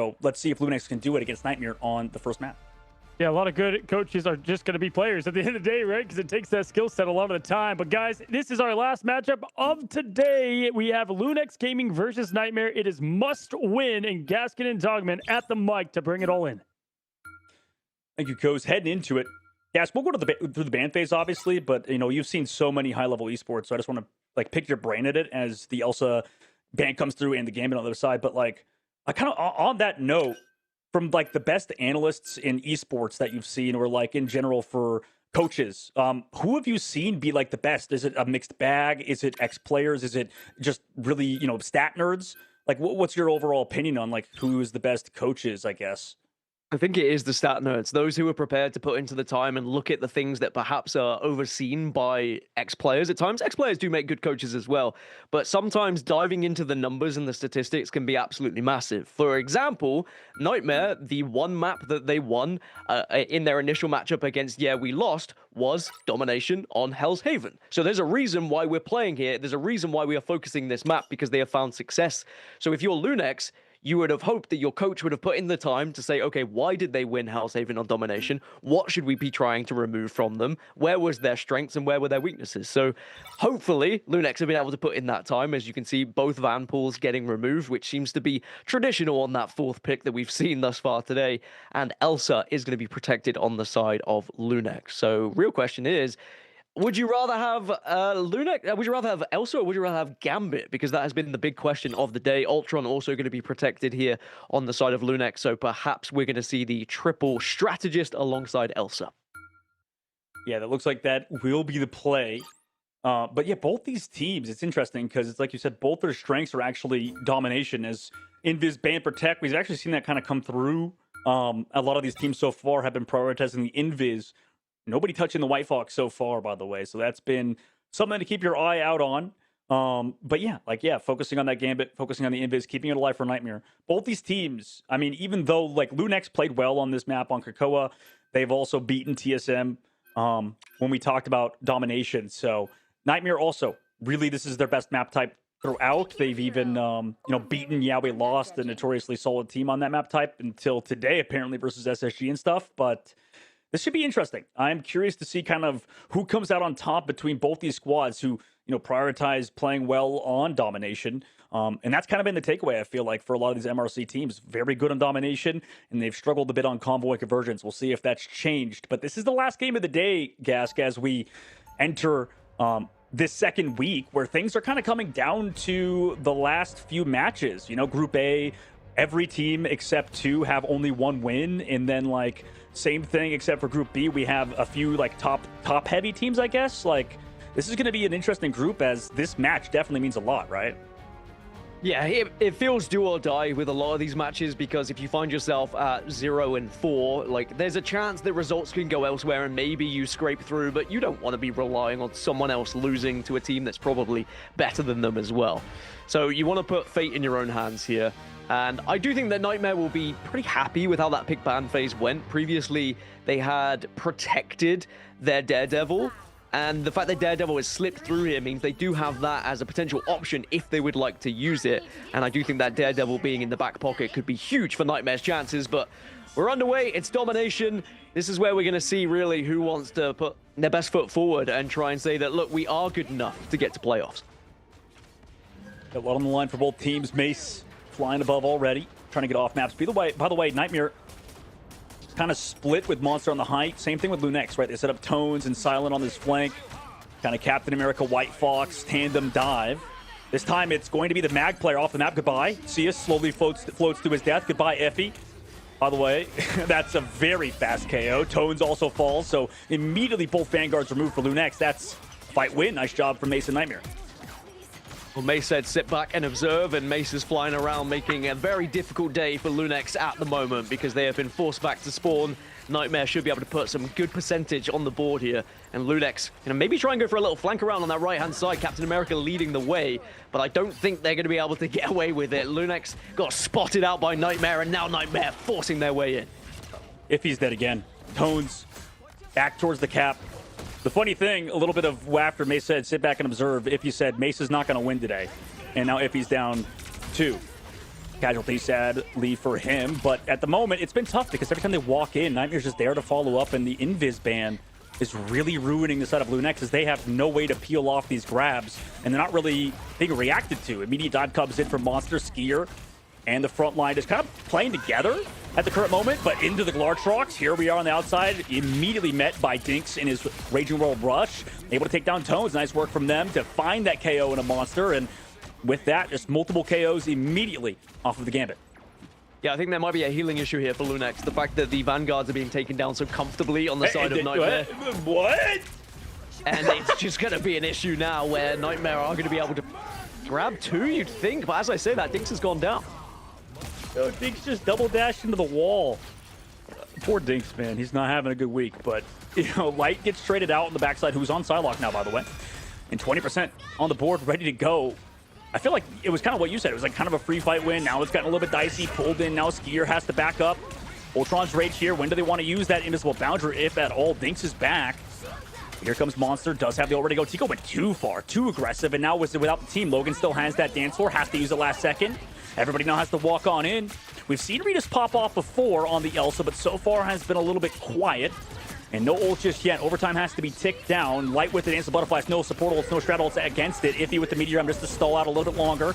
So let's see if Lunex can do it against Nightmare on the first map. Yeah, a lot of good coaches are just going to be players at the end of the day, right? Because it takes that skill set a lot of the time. But guys, this is our last matchup of today. We have Lunex Gaming versus Nightmare. It is must win, and Gaskin and Dogman at the mic to bring it all in. Thank you, Coz. Heading into it. Yes, we'll go to through the ban phase, obviously, but you've seen so many high-level esports, so I just want to pick your brain at it as the Elsa ban comes through and the Gambit on the other side. But I kind of on that note, from the best analysts in esports that you've seen, or in general for coaches, who have you seen be the best? Is it a mixed bag? Is it ex-players? Is it just really stat nerds? What's your overall opinion on who is the best coaches, I guess? I think it is the stat nerds, those who are prepared to put into the time and look at the things that perhaps are overseen by ex-players at times. Ex-players do make good coaches as well, but sometimes diving into the numbers and the statistics can be absolutely massive. For example, Nightmare, the one map that they won in their initial matchup against We Lost was domination on Hell's Haven. So there's a reason why we're playing here. There's a reason why we are focusing this map, because they have found success. So if you're Lunex, you would have hoped that your coach would have put in the time to say, okay, why did they win Hell's Haven on domination? What should we be trying to remove from them? Where was their strengths and where were their weaknesses? So hopefully Lunex have been able to put in that time. As you can see, both Van pools getting removed, which seems to be traditional on that fourth pick that we've seen thus far today. And Elsa is going to be protected on the side of Lunex. So real question is, would you rather have Lunex? Would you rather have Elsa, or would you rather have Gambit? Because that has been the big question of the day. Ultron also going to be protected here on the side of Lunex, so perhaps we're going to see the triple strategist alongside Elsa. Yeah, that looks like that will be the play. But yeah, both these teams, it's interesting because it's like you said, both their strengths are actually domination. As Invis, Ban, Protect, we've actually seen that kind of come through. A lot of these teams so far have been prioritizing the Invis. Nobody touching the White Fox so far, by the way. So that's been something to keep your eye out on. But yeah, focusing on that Gambit, focusing on the Invis, keeping it alive for Nightmare. Both these teams, I mean, even though Lunex played well on this map on Krakoa, they've also beaten TSM when we talked about domination. So Nightmare also, really, this is their best map type throughout. They've even, beaten We Lost, a notoriously solid team on that map type until today, apparently, versus SSG and stuff. But this should be interesting. I'm curious to see kind of who comes out on top between both these squads who, prioritize playing well on domination. And that's kind of been the takeaway, I feel like, for a lot of these MRC teams. Very good on domination, and they've struggled a bit on convoy conversions. We'll see if that's changed. But this is the last game of the day, Gask, as we enter this second week where things are kind of coming down to the last few matches. Group A, every team except two have only one win, and then same thing except for Group B, we have a few top heavy teams, I guess. This is going to be an interesting group, as this match definitely means a lot, right? Yeah, it feels do or die with a lot of these matches, because if you find yourself at 0-4, there's a chance that results can go elsewhere and maybe you scrape through, but you don't want to be relying on someone else losing to a team that's probably better than them as well. So you want to put fate in your own hands here. And I do think that Nightmare will be pretty happy with how that pick ban phase went. Previously, they had protected their Daredevil, and the fact that Daredevil has slipped through here means they do have that as a potential option if they would like to use it. And I do think that Daredevil being in the back pocket could be huge for Nightmare's chances, but we're underway. It's domination. This is where we're going to see really who wants to put their best foot forward and try and say that, look, we are good enough to get to playoffs. Got a lot on the line for both teams. Mace flying above already, trying to get off maps. By the way, Nightmare kind of split with Monster on the height. Same thing with Lunex, right? They set up Tones and Silent on this flank. Kind of Captain America, White Fox, tandem dive. This time it's going to be the Mag player off the map. Goodbye. Sias slowly floats to his death. Goodbye, Effie. By the way, that's a very fast KO. Tones also falls, so immediately both Vanguards removed for Lunex. That's fight win. Nice job from Mace and Nightmare. Well, Mace said sit back and observe, and Mace is flying around, making a very difficult day for Lunex at the moment because they have been forced back to spawn. Nightmare should be able to put some good percentage on the board here, and Lunex, maybe try and go for a little flank around on that right-hand side. Captain America leading the way, but I don't think they're going to be able to get away with it. Lunex got spotted out by Nightmare, and now Nightmare forcing their way in. If he's dead again. Tones back towards the cap. The funny thing, a little bit of after Mace said, sit back and observe. If you said Mace is not going to win today, and now if he's down 2. casualty, sadly for him. But at the moment, it's been tough because every time they walk in, Nightmare's just there to follow up, and the invis ban is really ruining the side of Lunex as they have no way to peel off these grabs, and they're not really being reacted to. Immediate dive comes in from Monster, Skier, and the front line is kind of playing together at the current moment, but into the Glartrox. Here we are on the outside, immediately met by Dinks in his Raging World Rush, able to take down Tones. Nice work from them to find that KO in a Monster, and with that, just multiple KOs immediately off of the Gambit. Yeah, I think there might be a healing issue here for Lunex. The fact that the Vanguards are being taken down so comfortably on the side of Nightmare. What? And it's just going to be an issue now where Nightmare are going to be able to grab 2, you'd think. But as I say that, Dinks has gone down. Oh, Dinks just double dashed into the wall. Poor Dinks, man. He's not having a good week. But, you know, Light gets traded out on the backside, who's on Psylocke now, by the way. And 20% on the board, ready to go. I feel like it was kind of what you said. It was like kind of a free fight win. Now it's gotten a little bit dicey. Pulled in. Now Skier has to back up. Ultron's Rage here. When do they want to use that invisible boundary, if at all? Dinks is back. Here comes Monster. Does have the already go. Tico went too far, too aggressive. And now without the team, Logan still has that dance floor. Has to use it last second. Everybody now has to walk on in. We've seen Ritas pop off before on the Elsa, but so far has been a little bit quiet. And no ult just yet. Overtime has to be ticked down. Light with the Dance of Butterflies. No support ults, no strat ults against it. Iffy with the Meteor just to stall out a little bit longer.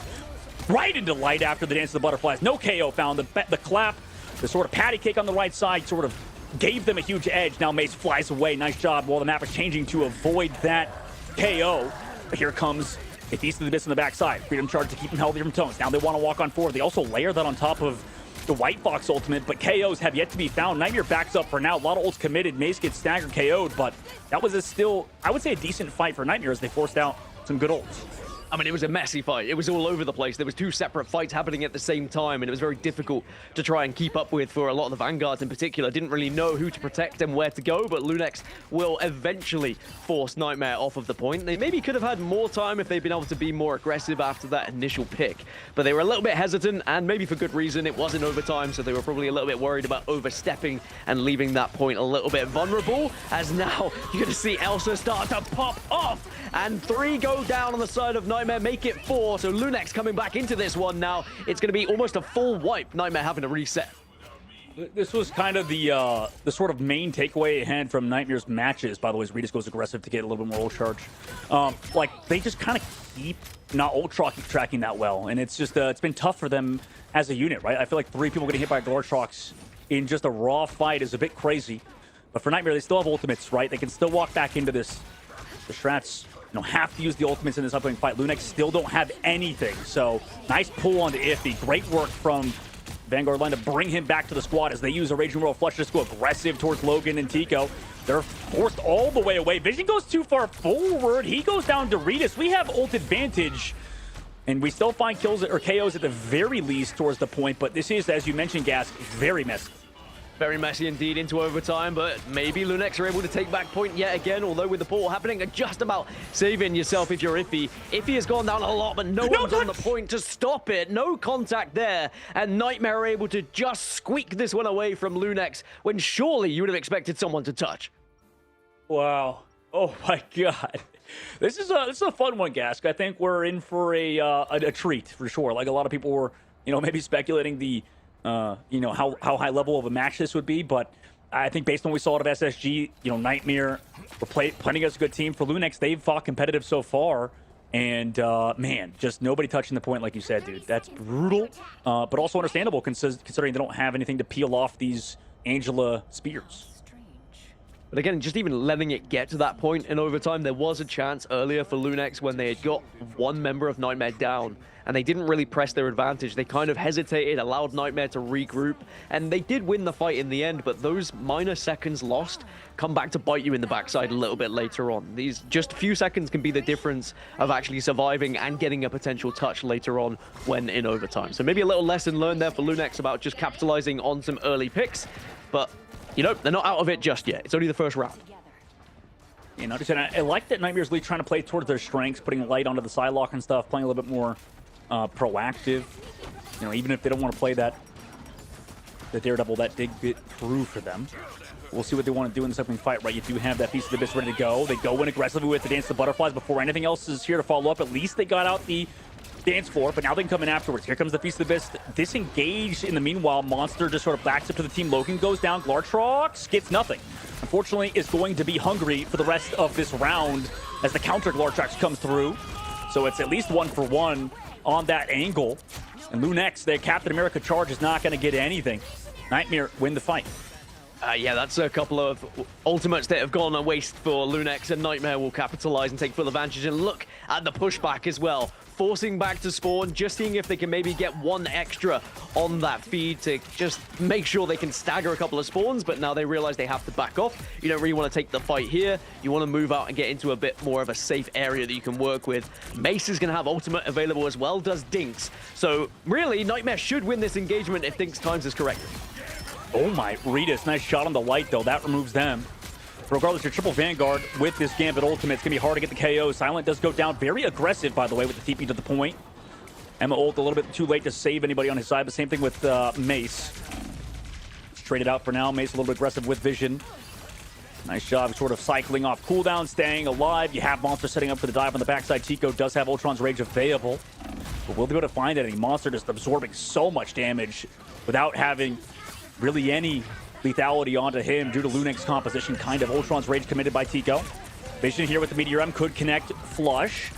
Right into Light after the Dance of the Butterflies. No KO found. The clap, the sort of patty cake on the right side sort of gave them a huge edge. Now Mace flies away. Nice job while the map is changing to avoid that KO. But here comes a Feast of the Abyss on the backside. Freedom Charge to keep them healthy from Tones. Now they want to walk on forward. They also layer that on top of the White Fox ultimate, but KOs have yet to be found. Nightmare backs up for now. A lot of ults committed. Mace gets staggered, KO'd, but that was still, I would say, a decent fight for Nightmare as they forced out some good ults. I mean, it was a messy fight. It was all over the place. There was 2 separate fights happening at the same time, and it was very difficult to try and keep up with for a lot of the Vanguards in particular. Didn't really know who to protect and where to go, but Lunex will eventually force Nightmare off of the point. They maybe could have had more time if they'd been able to be more aggressive after that initial pick, but they were a little bit hesitant, and maybe for good reason. It wasn't overtime, so they were probably a little bit worried about overstepping and leaving that point a little bit vulnerable, as now you're going to see Elsa start to pop off, and 3 go down on the side of Nightmare, make it 4. So Lunex coming back into this one now. It's going to be almost a full wipe. Nightmare having to reset. This was kind of the sort of main takeaway it had from Nightmare's matches. By the way, as Ritas goes aggressive to get a little bit more ult charge. Like, they just kind of keep not ult tracking that well. And it's just, it's been tough for them as a unit, right? I feel like 3 people getting hit by Glartrox in just a raw fight is a bit crazy. But for Nightmare, they still have ultimates, right? They can still walk back into this. The strats, you know, have to use the ultimates in this upcoming fight. Lunex still don't have anything. So nice pull onto Iffy. Great work from Vanguard line to bring him back to the squad as they use a Raging World Flush to go aggressive towards Logan and Tico. They're forced all the way away. Vision goes too far forward. He goes down to Ritas. We have ult advantage, and we still find kills or KOs at the very least towards the point. But this is, as you mentioned, Gas, very messy. Very messy indeed into overtime, but maybe Lunex are able to take back point yet again, although with the portal happening, just about saving yourself if you're Iffy. Iffy has gone down a lot, but no one's on the point to stop it. No contact there, and Nightmare are able to just squeak this one away from Lunex when surely you would have expected someone to touch. Wow. Oh my God. This is a fun one, Gask. I think we're in for a treat for sure. Like, a lot of people were, you know, maybe speculating the you know, how high level of a match this would be, but I think based on what we saw out of SSG, you know, Nightmare were playing against a good team. For Lunex, they've fought competitive so far, and man, just nobody touching the point, like you said, dude. That's brutal, but also understandable considering they don't have anything to peel off these Angela spears. But again, just even letting it get to that point in overtime, there was a chance earlier for Lunex when they had got 1 member of Nightmare down, and they didn't really press their advantage. They kind of hesitated, allowed Nightmare to regroup, and they did win the fight in the end, but those minor seconds lost come back to bite you in the backside a little bit later on. These just a few seconds can be the difference of actually surviving and getting a potential touch later on when in overtime. So maybe a little lesson learned there for Lunex about just capitalizing on some early picks, but you know, they're not out of it just yet. It's only the first round. You know, I like that Nightmare's really trying to play towards their strengths, putting light onto the Psylocke and stuff, playing a little bit more proactive. You know, even if they don't want to play the Daredevil, that did get through for them. We'll see what they want to do in this upcoming fight, right? You do have that Feast of the Abyss ready to go. They go in aggressively with the Dance of the Butterflies before anything else is here to follow up. At least they got out the dance floor, but now they can come in afterwards. Here comes the Feast of the Beast. Disengaged in the meanwhile. Monster just sort of backs up to the team. Logan goes down. Glartrox gets nothing. Unfortunately, is going to be hungry for the rest of this round as the counter Glartrox comes through. So it's at least 1-for-1 on that angle. And Lunex, their Captain America charge, is not going to get anything. NTMR win the fight. Yeah, that's a couple of ultimates that have gone a waste for Lunex, and NTMR will capitalize and take full advantage. And look at the pushback as well. Forcing back to spawn, just seeing if they can maybe get one extra on that feed to just make sure they can stagger a couple of spawns, but now they realize they have to back off. You don't really want to take the fight here. You want to move out and get into a bit more of a safe area that you can work with. Mace is going to have ultimate available as well, does Dinks. So really, NTMR should win this engagement if Dinks times is correct. Oh my, Ritas, nice shot on the light though. That removes them. Regardless, your triple Vanguard with this Gambit ultimate, it's going to be hard to get the KO. Silent does go down. Very aggressive, by the way, with the TP to the point. Emma ult a little bit too late to save anybody on his side, but same thing with Mace. It's traded out for now. Mace a little bit aggressive with Vision. Nice job sort of cycling off cooldown, staying alive. You have Monster setting up for the dive on the backside. Tico does have Ultron's Rage available, but will they be able to find any? Monster just absorbing so much damage without having really any lethality onto him due to Lunex composition, kind of. Ultron's Rage committed by Tico. Vision here with the Meteor M could connect flush.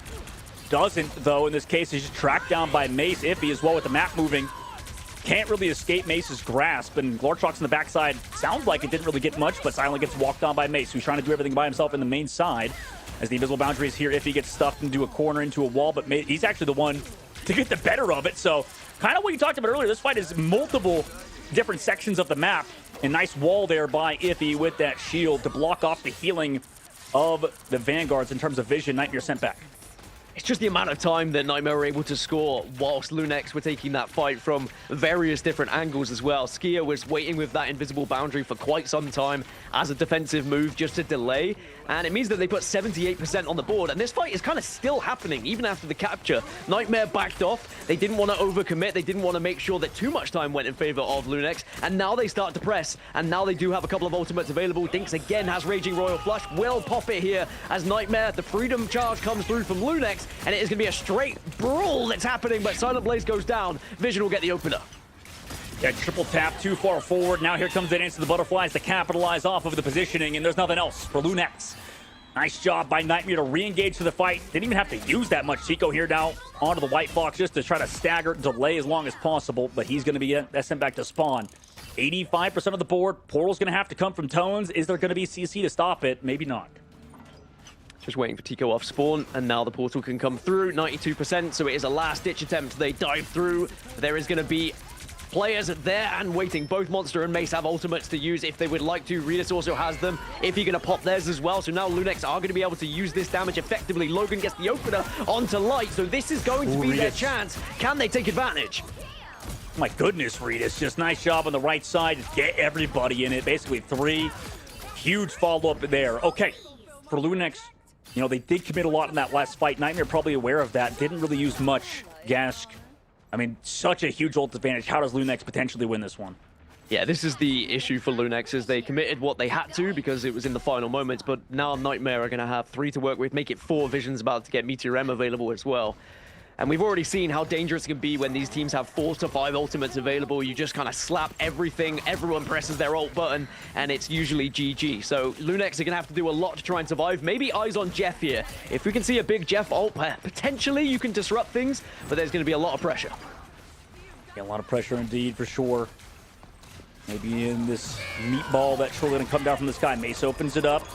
Doesn't, though, in this case. He's just tracked down by Mace. Iffy as well with the map moving. Can't really escape Mace's grasp, and Glartrox on the backside sounds like it didn't really get much, but Silent gets walked on by Mace, who's trying to do everything by himself in the main side. As the invisible boundary is here, Iffy gets stuffed into a corner, into a wall, but he's actually the one to get the better of it. So kind of what you talked about earlier, this fight is multiple different sections of the map. A nice wall there by Iffy with that shield to block off the healing of the Vanguards in terms of Vision. NTMR sent back. It's just the amount of time that NTMR were able to score whilst Lunex were taking that fight from various different angles as well. Skia was waiting with that invisible boundary for quite some time as a defensive move just to delay. And it means that they put 78% on the board. And this fight is kind of still happening even after the capture. NTMR backed off. They didn't want to overcommit. They didn't want to make sure that too much time went in favor of Lunex. And now they start to press. And now they do have a couple of ultimates available. Dinks again has Raging Royal Flush. Will pop it here as NTMR, the Freedom Charge comes through from Lunex. And it is going to be a straight brawl that's happening. But Silent Blaze goes down. Vision will get the opener. Yeah, triple tap too far forward. Now here comes the Dance of the Butterflies to capitalize off of the positioning, and there's nothing else for Lunex. Nice job by NTMR to re-engage to the fight. Didn't even have to use that much. Tico here now onto the White Fox just to try to stagger, delay as long as possible, but he's going to be sent back to spawn. 85% of the board. Portal's going to have to come from Tones. Is there going to be CC to stop it? Maybe not. Just waiting for Tico off spawn, and now the portal can come through. 92%, so it is a last-ditch attempt. They dive through. There is going to be players there and waiting. Both Monster and Mace have ultimates to use if they would like to. Ritas also has them if you're going to pop theirs as well. So now Lunex are going to be able to use this damage effectively. Logan gets the opener onto Light, so this is going to be their chance. Can they take advantage? My goodness, Ritas, just nice job on the right side. Get everybody in it. Basically 3. Huge follow-up there. Okay, for Lunex, you know, they did commit a lot in that last fight. NTMR probably aware of that. Didn't really use much. Gask, I mean, such a huge ult advantage. How does Lunex potentially win this one? Yeah, this is the issue for Lunex, is they committed what they had to because it was in the final moments, but now NTMR are going to have 3 to work with, make it 4. Vision's about to get Meteor M available as well. And we've already seen how dangerous it can be when these teams have 4 to 5 ultimates available. You just kind of slap everything, everyone presses their ult button, and it's usually GG. So Lunex are going to have to do a lot to try and survive. Maybe eyes on Jeff here. If we can see a big Jeff ult, potentially you can disrupt things, but there's going to be a lot of pressure. Yeah, a lot of pressure indeed, for sure. Maybe in this meatball that's surely going to come down from the sky. Mace opens it up.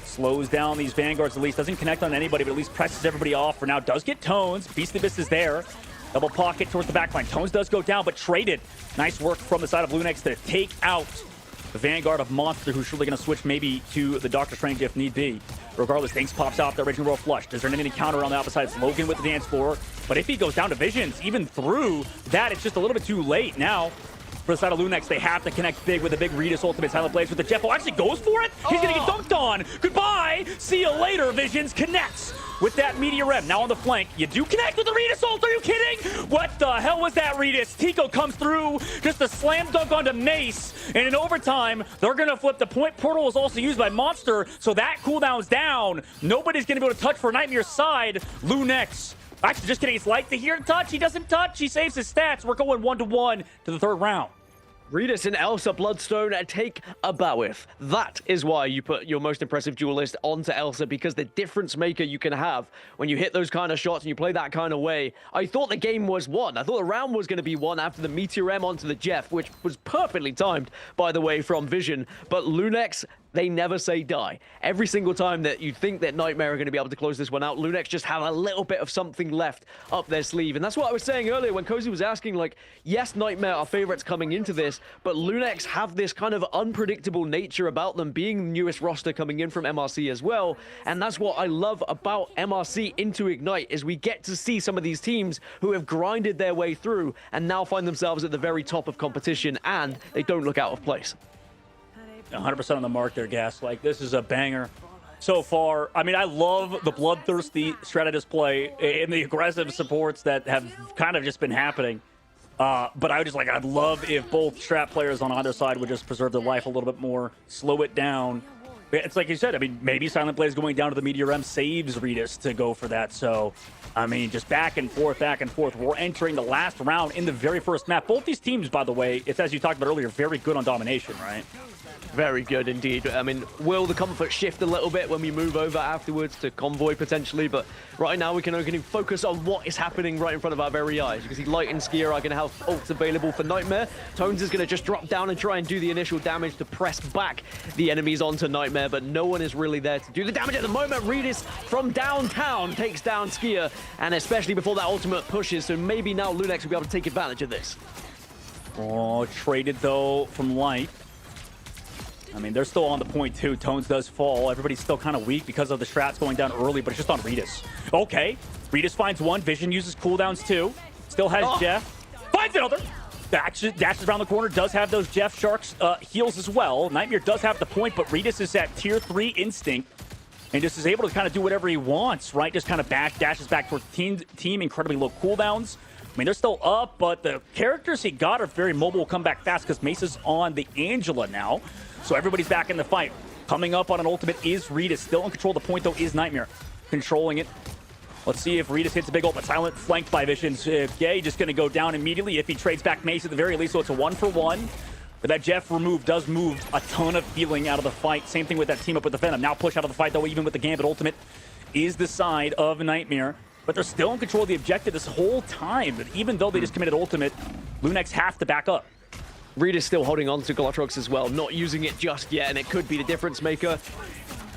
Slows down these Vanguards at least. Doesn't connect on anybody, but at least presses everybody off for now. Does get Tones. Beast of the Abyss is there. Double pocket towards the backline. Tones does go down, but traded. Nice work from the side of Lunex to take out the Vanguard of Monster, who's surely going to switch maybe to the Doctor Strange if need be. Regardless, Dinks pops out the Raging Royal Flush. Does there need any counter on the opposite side? It's Logan with the dance floor. But if he goes down to Visions, even through that, it's just a little bit too late now. For the side of Lunex, they have to connect big with a big Ritas ultimate. Silent Blaze with the Jeff. Oh, actually goes for it. He's going to get dunked on. Goodbye. See you later. Visions connects with that Meteor M. Now on the flank. You do connect with the Ritas ult. Are you kidding? What the hell was that, Ritas? Tico comes through. Just a slam dunk onto Mace. And in overtime, they're going to flip. The point portal was also used by Monster. So that cooldown's down. Nobody's going to be able to touch for NTMR's side. Lunex Actually, just kidding. It's Light to here to touch. He doesn't touch. He saves his stats. We're going 1-1 to the third round. Regis and Elsa Bloodstone take a Bawith. That is why you put your most impressive duelist onto Elsa, because the difference maker you can have when you hit those kind of shots and you play that kind of way. I thought the game was won. I thought the round was going to be won after the Meteor M onto the Jeff, which was perfectly timed, by the way, from Vision. But Lunex, they never say die. Every single time that you think that Nightmare are going to be able to close this one out, Lunex just have a little bit of something left up their sleeve. And that's what I was saying earlier when Cozy was asking, like, yes, Nightmare are favorites coming into this, but Lunex have this kind of unpredictable nature about them, being the newest roster coming in from MRC as well. And that's what I love about MRC into Ignite, is we get to see some of these teams who have grinded their way through and now find themselves at the very top of competition, and they don't look out of place. 100% on the mark there, Gas. Like, this is a banger so far. I mean, I love the bloodthirsty strategist play and the aggressive supports that have kind of just been happening. But I would just I'd love if both strat players on either side would just preserve their life a little bit more, slow it down. It's like you said, I mean, maybe Silent Blaze going down to the Meteor M saves Regis to go for that. So, I mean, just back and forth, back and forth. We're entering the last round in the very first map. Both these teams, by the way, it's as you talked about earlier, very good on domination, right? Very good indeed. I mean, will the comfort shift a little bit when we move over afterwards to Convoy potentially? But right now we can only focus on what is happening right in front of our very eyes. You can see Light and Skier are going to have ults available for Nightmare. Tones is going to just drop down and try and do the initial damage to press back the enemies onto Nightmare, but no one is really there to do the damage at the moment. Regis from downtown takes down Skier, and especially before that ultimate pushes, so maybe now Lunex will be able to take advantage of this. Oh, traded though from Light. I mean, they're still on the point too. Tones does fall. Everybody's still kind of weak because of the strats going down early, but it's just on Regis. Okay, Regis finds one. Vision uses cooldowns too. Still has Jeff. Finds another. Dashes around the corner. Does have those Jeff Sharks heals as well. Nightmare does have the point, but Regis is at tier 3 instinct and just is able to kind of do whatever he wants, right? Just kind of dashes back towards team. Incredibly low cooldowns. I mean, they're still up, but the characters he got are very mobile, will come back fast because Mesa's on the Angela now. So everybody's back in the fight. Coming up on an ultimate is Regis. Still in control. The point, though, is Nightmare. Controlling it. Let's see if Regis hits a big ult, but Silent flanked by Visions. Gay just going to go down immediately if he trades back Mace at the very least, so it's a 1-for-1. But that Jeff remove does move a ton of healing out of the fight. Same thing with that team up with the Venom. Now push out of the fight, though, even with the Gambit ultimate, is the side of Nightmare. But they're still in control of the objective this whole time. But even though they just committed ultimate, Lunex have to back up. Reed still holding on to Galotrox as well, not using it just yet, and it could be the difference maker.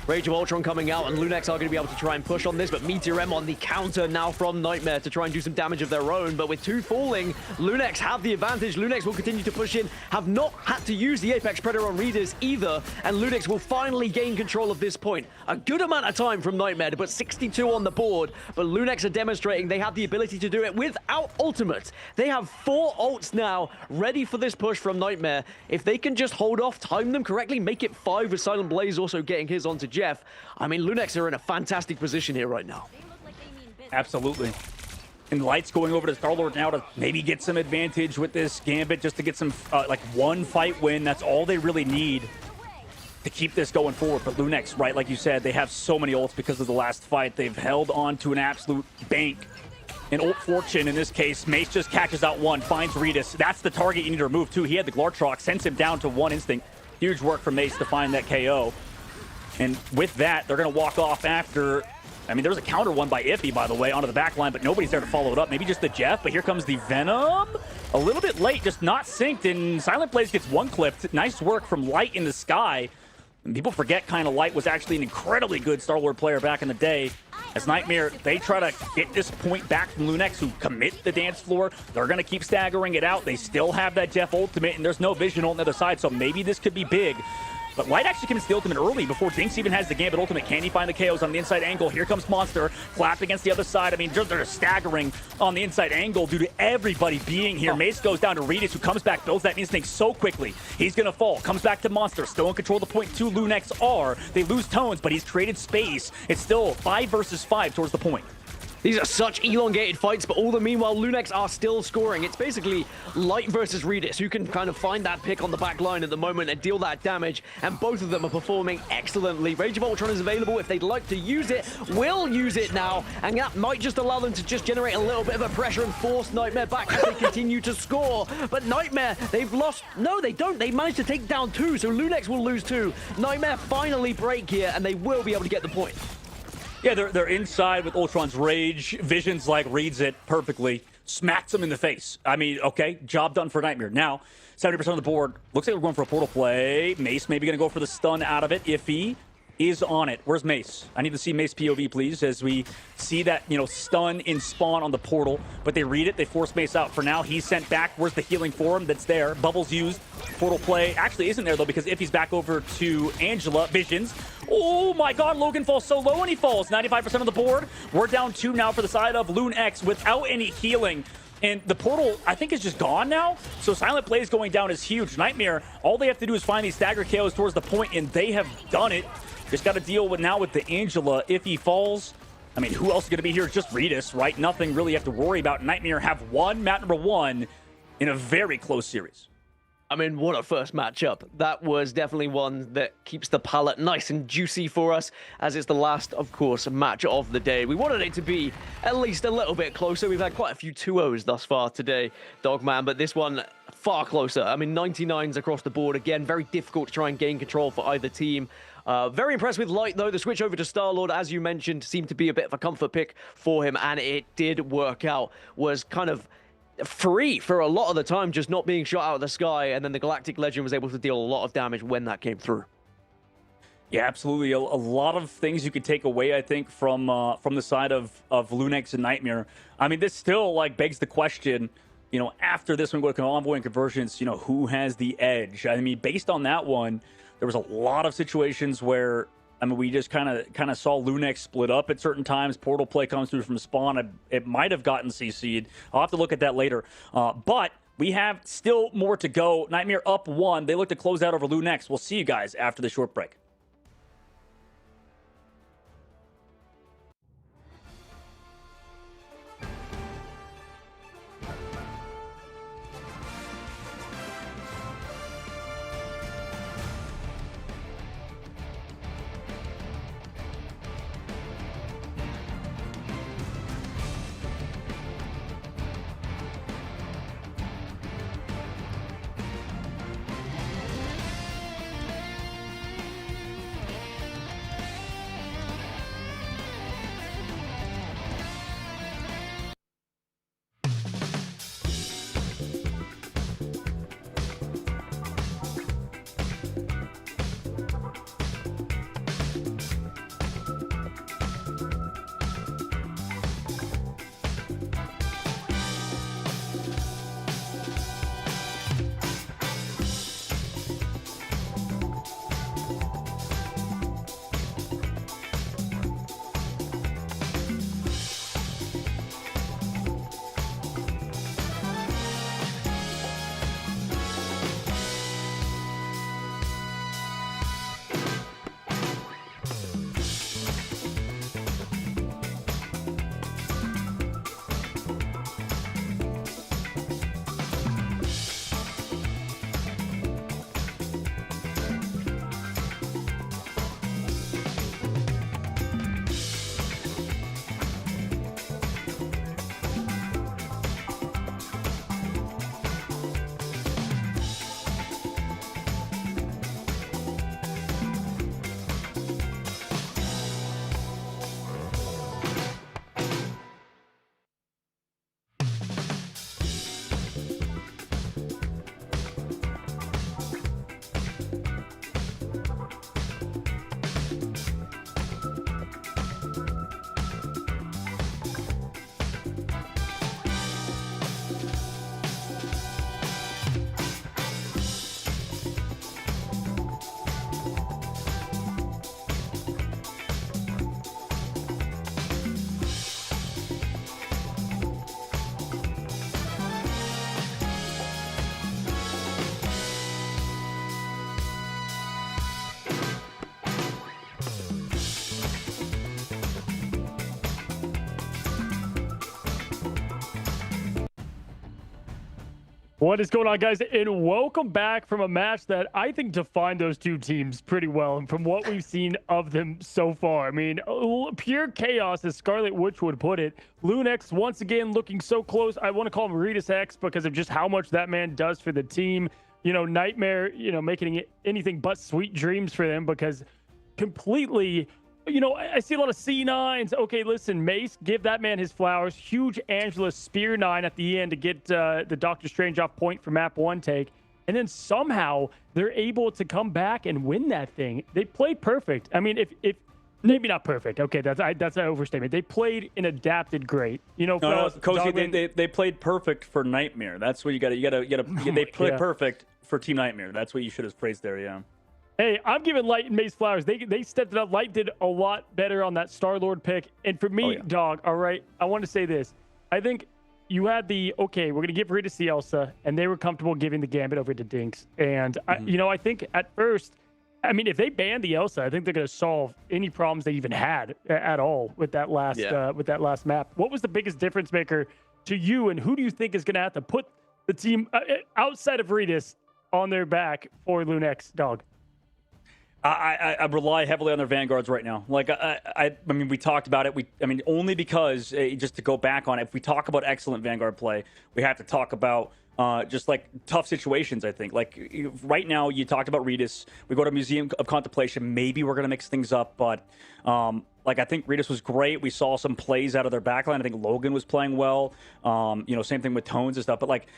Rage of Ultron coming out, and Lunex are going to be able to try and push on this, but Meteor M on the counter now from Nightmare to try and do some damage of their own. But with 2 falling, Lunex have the advantage. Lunex will continue to push in, have not had to use the Apex Predator on Regis either, and Lunex will finally gain control of this point. A good amount of time from Nightmare to put 62 on the board, but Lunex are demonstrating they have the ability to do it without ultimate. They have 4 ults now ready for this push from Nightmare. If they can just hold off, time them correctly, make it 5 with Silent Blaze also getting his onto Jeff. I mean, Lunex are in a fantastic position here right now. Absolutely. And Light's going over to Star-Lord now to maybe get some advantage with this Gambit, just to get some, like, 1 fight win. That's all they really need to keep this going forward. But Lunex, right, like you said, they have so many ults because of the last fight. They've held on to an absolute bank. And ult fortune in this case, Mace just catches out one, finds Regis. That's the target you need to remove too. He had the Glartrox, sends him down to 1 instinct. Huge work from Mace to find that KO. And with that, they're going to walk off after. I mean, there was a counter one by Iffy, by the way, onto the back line, but nobody's there to follow it up. Maybe just the Jeff, but here comes the Venom. A little bit late, just not synced, and Silent Blaze gets 1 clipped. Nice work from Light in the sky. And people forget kind of Light was actually an incredibly good Star-Lord player back in the day. As Nightmare, they try to get this point back from Lunex, who commit the dance floor. They're going to keep staggering it out. They still have that Jeff ultimate, and there's no Vision ult on the other side, so maybe this could be big. But Light actually commits the ultimate early before Dinks even has the Gambit ultimate. Can he find the KOs on the inside angle? Here comes Monster, flapped against the other side. I mean, they're staggering on the inside angle due to everybody being here. Mace goes down to Regis, who comes back, builds that instinct so quickly. He's going to fall, comes back to Monster, still in control of the point 2. Lunex are. They lose Tones, but he's created space. It's still 5 versus 5 towards the point. These are such elongated fights, but all the meanwhile, Lunex are still scoring. It's basically Light versus Redis, who can kind of find that pick on the back line at the moment and deal that damage, and both of them are performing excellently. Rage of Ultron is available if they'd like to use it, will use it now, and that might just allow them to just generate a little bit of a pressure and force Nightmare back as they continue to score. But Nightmare, they've lost. No, they don't. They managed to take down 2, so Lunex will lose 2. Nightmare finally break here, and they will be able to get the point. Yeah, they're inside with Ultron's Rage. Vision's like reads it perfectly, smacks him in the face. I mean, okay, job done for Nightmare. Now, 70% of the board. Looks like we're going for a portal play. Mace maybe going to go for the stun out of it if he is on it. Where's Mace? I need to see Mace POV, please, as we see that, stun in spawn on the portal. But they read it. They force Mace out. For now, he's sent back. Where's the healing for him? That's there. Bubbles used. Portal play actually isn't there, though, because if he's back over to Angela. Visions. Oh, my God. Logan falls so low, and he falls. 95% of the board. We're down 2 now for the side of Lunex without any healing. And the portal, I think, is just gone now. So Silent Blaze going down is huge. Nightmare, all they have to do is find these stagger KOs towards the point, and they have done it. Just got to deal with now with the Angela. If he falls, I mean, who else is going to be here? Just Redis, right? Nothing really you have to worry about. Nightmare have won map number 1 in a very close series. I mean, what a first matchup. That was definitely one that keeps the palate nice and juicy for us, as it's the last, of course, match of the day. We wanted it to be at least a little bit closer. We've had quite a few 2-0s thus far today, Dogman, but this one far closer. I mean, 99s across the board. Again, very difficult to try and gain control for either team. Very impressed with Light, though. The switch over to Star-Lord, as you mentioned, seemed to be a bit of a comfort pick for him, and it did work out. Was kind of free for a lot of the time, just not being shot out of the sky, and then the Galactic Legend was able to deal a lot of damage when that came through. Yeah, absolutely. A lot of things you could take away, I think, from the side of Lunex and Nightmare. I mean, this still begs the question, after this one, go to Envoy and Convergence, who has the edge? I mean, based on that one, there was a lot of situations where, I mean, we just kind of saw Lunex split up at certain times. Portal play comes through from spawn. It might have gotten CC'd. I'll have to look at that later. But we have still more to go. Nightmare up 1. They look to close out over Lunex. We'll see you guys after the short break. What is going on, guys? And welcome back from a match that I think defined those two teams pretty well. And from what we've seen of them so far, I mean, pure chaos, as Scarlet Witch would put it. Lunex, once again, looking so close. I want to call him Regis X because of just how much that man does for the team. You know, Nightmare, you know, making it anything but sweet dreams for them because completely... You know, I see a lot of C9s. Okay, listen, Mace, give that man his flowers. Huge Angela Spear 9 at the end to get the Doctor Strange off point for map 1 take. And then somehow they're able to come back and win that thing. They played perfect. I mean, if maybe not perfect. Okay, that's an overstatement. They played and adapted great. You know, Cozy, they played perfect for Nightmare. That's what you got to. They played perfect for Team Nightmare. That's what you should have phrased there. Yeah. Hey, I'm giving Light and Mace flowers. They stepped it up. Light did a lot better on that Star-Lord pick. And for me, dog, all right, I want to say this. I think you had okay, we're going to give Rita to Elsa, and they were comfortable giving the Gambit over to Dinks. And, I think at first, I mean, if they ban the Elsa, I think they're going to solve any problems they even had at all with that last map. What was the biggest difference maker to you, and who do you think is going to have to put the team outside of Ritas on their back for Lunex, dog? I rely heavily on their vanguards right now. Like I mean, we talked about it. Only because just to go back on it, if we talk about excellent vanguard play, we have to talk about just like tough situations. I think like right now, you talked about Regis. We go to Museum of Contemplation. Maybe we're gonna mix things up, but like I think Regis was great. We saw some plays out of their backline. I think Logan was playing well. Same thing with Tones and stuff. But like.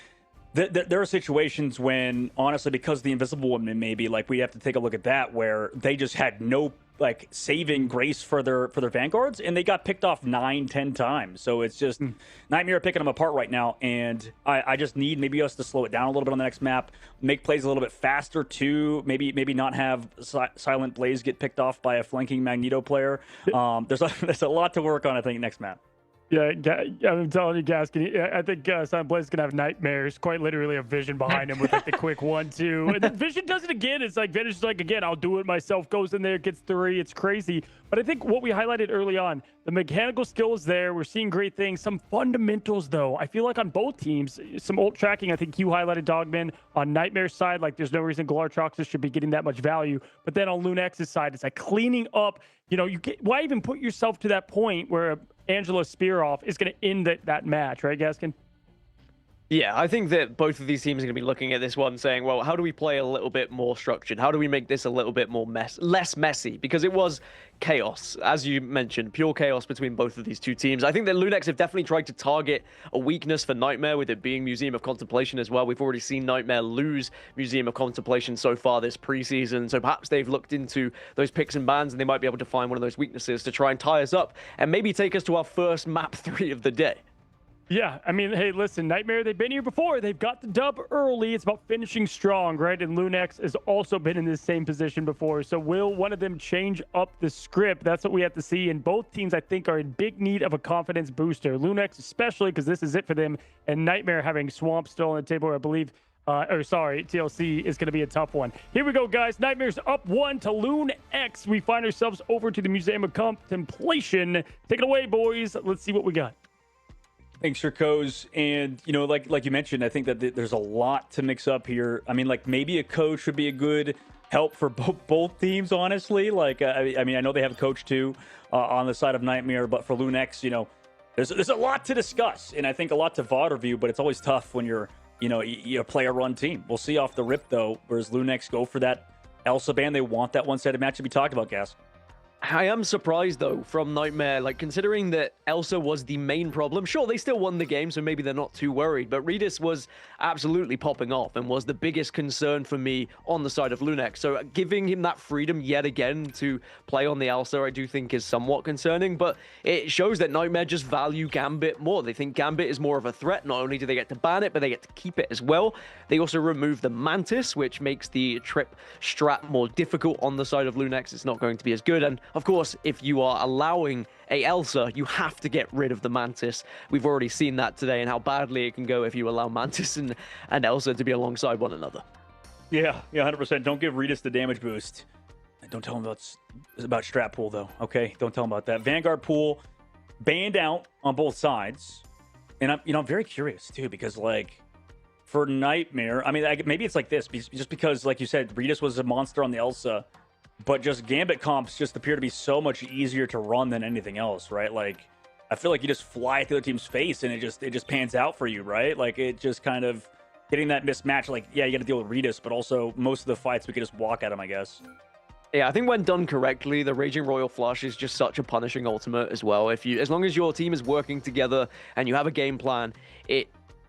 There are situations when, honestly, because the Invisible Woman, maybe like we have to take a look at that, where they just had no like saving grace for their vanguards, and they got picked off 9-10 times. So it's just Nightmare picking them apart right now, and I just need maybe us to slow it down a little bit on the next map, make plays a little bit faster too. Maybe not have Silent Blaze get picked off by a flanking Magneto player. There's a lot to work on, I think, next map. Yeah, I'm telling you, Gaskin, I think Silent Blaze is going to have nightmares, quite literally a Vision behind him with like the quick 1-2. And then Vision does it again. It's like, Vision's like, again, I'll do it myself, goes in there, gets 3. It's crazy. But I think what we highlighted early on, the mechanical skill is there. We're seeing great things. Some fundamentals, though. I feel like on both teams, some ult tracking, I think you highlighted, Dogman. On Nightmare's side, like there's no reason Galartroxus should be getting that much value. But then on Lunex's side, it's like cleaning up. You know, why even put yourself to that point where Angela Spearoff is going to end that match, right, Gaskin? Yeah, I think that both of these teams are going to be looking at this one saying, well, how do we play a little bit more structured? How do we make this a little bit more less messy? Because it was chaos, as you mentioned, pure chaos between both of these two teams. I think that Lunex have definitely tried to target a weakness for Nightmare, with it being Museum of Contemplation as well. We've already seen Nightmare lose Museum of Contemplation so far this preseason, so perhaps they've looked into those picks and bans and they might be able to find one of those weaknesses to try and tie us up and maybe take us to our first map 3 of the day. Yeah, I mean, hey, listen, Nightmare, they've been here before. They've got the dub early. It's about finishing strong, right? And Lunex has also been in this same position before. So will one of them change up the script? That's what we have to see. And both teams, I think, are in big need of a confidence booster. Lunex especially, because this is it for them. And Nightmare having Swamp still on the table, I believe. TLC is going to be a tough one. Here we go, guys. Nightmare's up 1 to Lunex. We find ourselves over to the Museum of Contemplation. Take it away, boys. Let's see what we got. Thanks, Coz. And, like you mentioned, I think that there's a lot to mix up here. I mean, like, maybe a coach would be a good help for both teams, honestly. Like, I know they have a coach, too, on the side of Nightmare. But for Lunex, there's a lot to discuss. And I think a lot to VOD review, but it's always tough when you're a player-run team. We'll see off the rip, though, whereas Lunex go for that Elsa ban. They want that one-sided match to be talked about, Gas. I am surprised, though, from Nightmare, like, considering that Elsa was the main problem. Sure, they still won the game, so maybe they're not too worried, but Regis was absolutely popping off and was the biggest concern for me on the side of Lunex. So giving him that freedom yet again to play on the Elsa, I do think is somewhat concerning, but it shows that Nightmare just value Gambit more. They think Gambit is more of a threat. Not only do they get to ban it, but they get to keep it as well. They also remove the Mantis, which makes the trip strat more difficult on the side of Lunex. It's not going to be as good, and of course, if you are allowing a Elsa, you have to get rid of the Mantis. We've already seen that today and how badly it can go if you allow Mantis and Elsa to be alongside one another. Yeah, 100%. Don't give Regis the damage boost. Don't tell him about strat pool, though, okay? Don't tell him about that. Vanguard pool banned out on both sides. And I'm very curious, too, because, like, for Nightmare, I mean, maybe it's like this, just because, like you said, Regis was a monster on the Elsa, but just Gambit comps just appear to be so much easier to run than anything else, right? Like, I feel like you just fly at the other team's face and it just pans out for you, right? Like, it just kind of getting that mismatch. Like, yeah, you got to deal with Regis, but also most of the fights we could just walk at him, I guess. Yeah, I think when done correctly, the Raging Royal Flush is just such a punishing ultimate as well. As long as your team is working together and you have a game plan,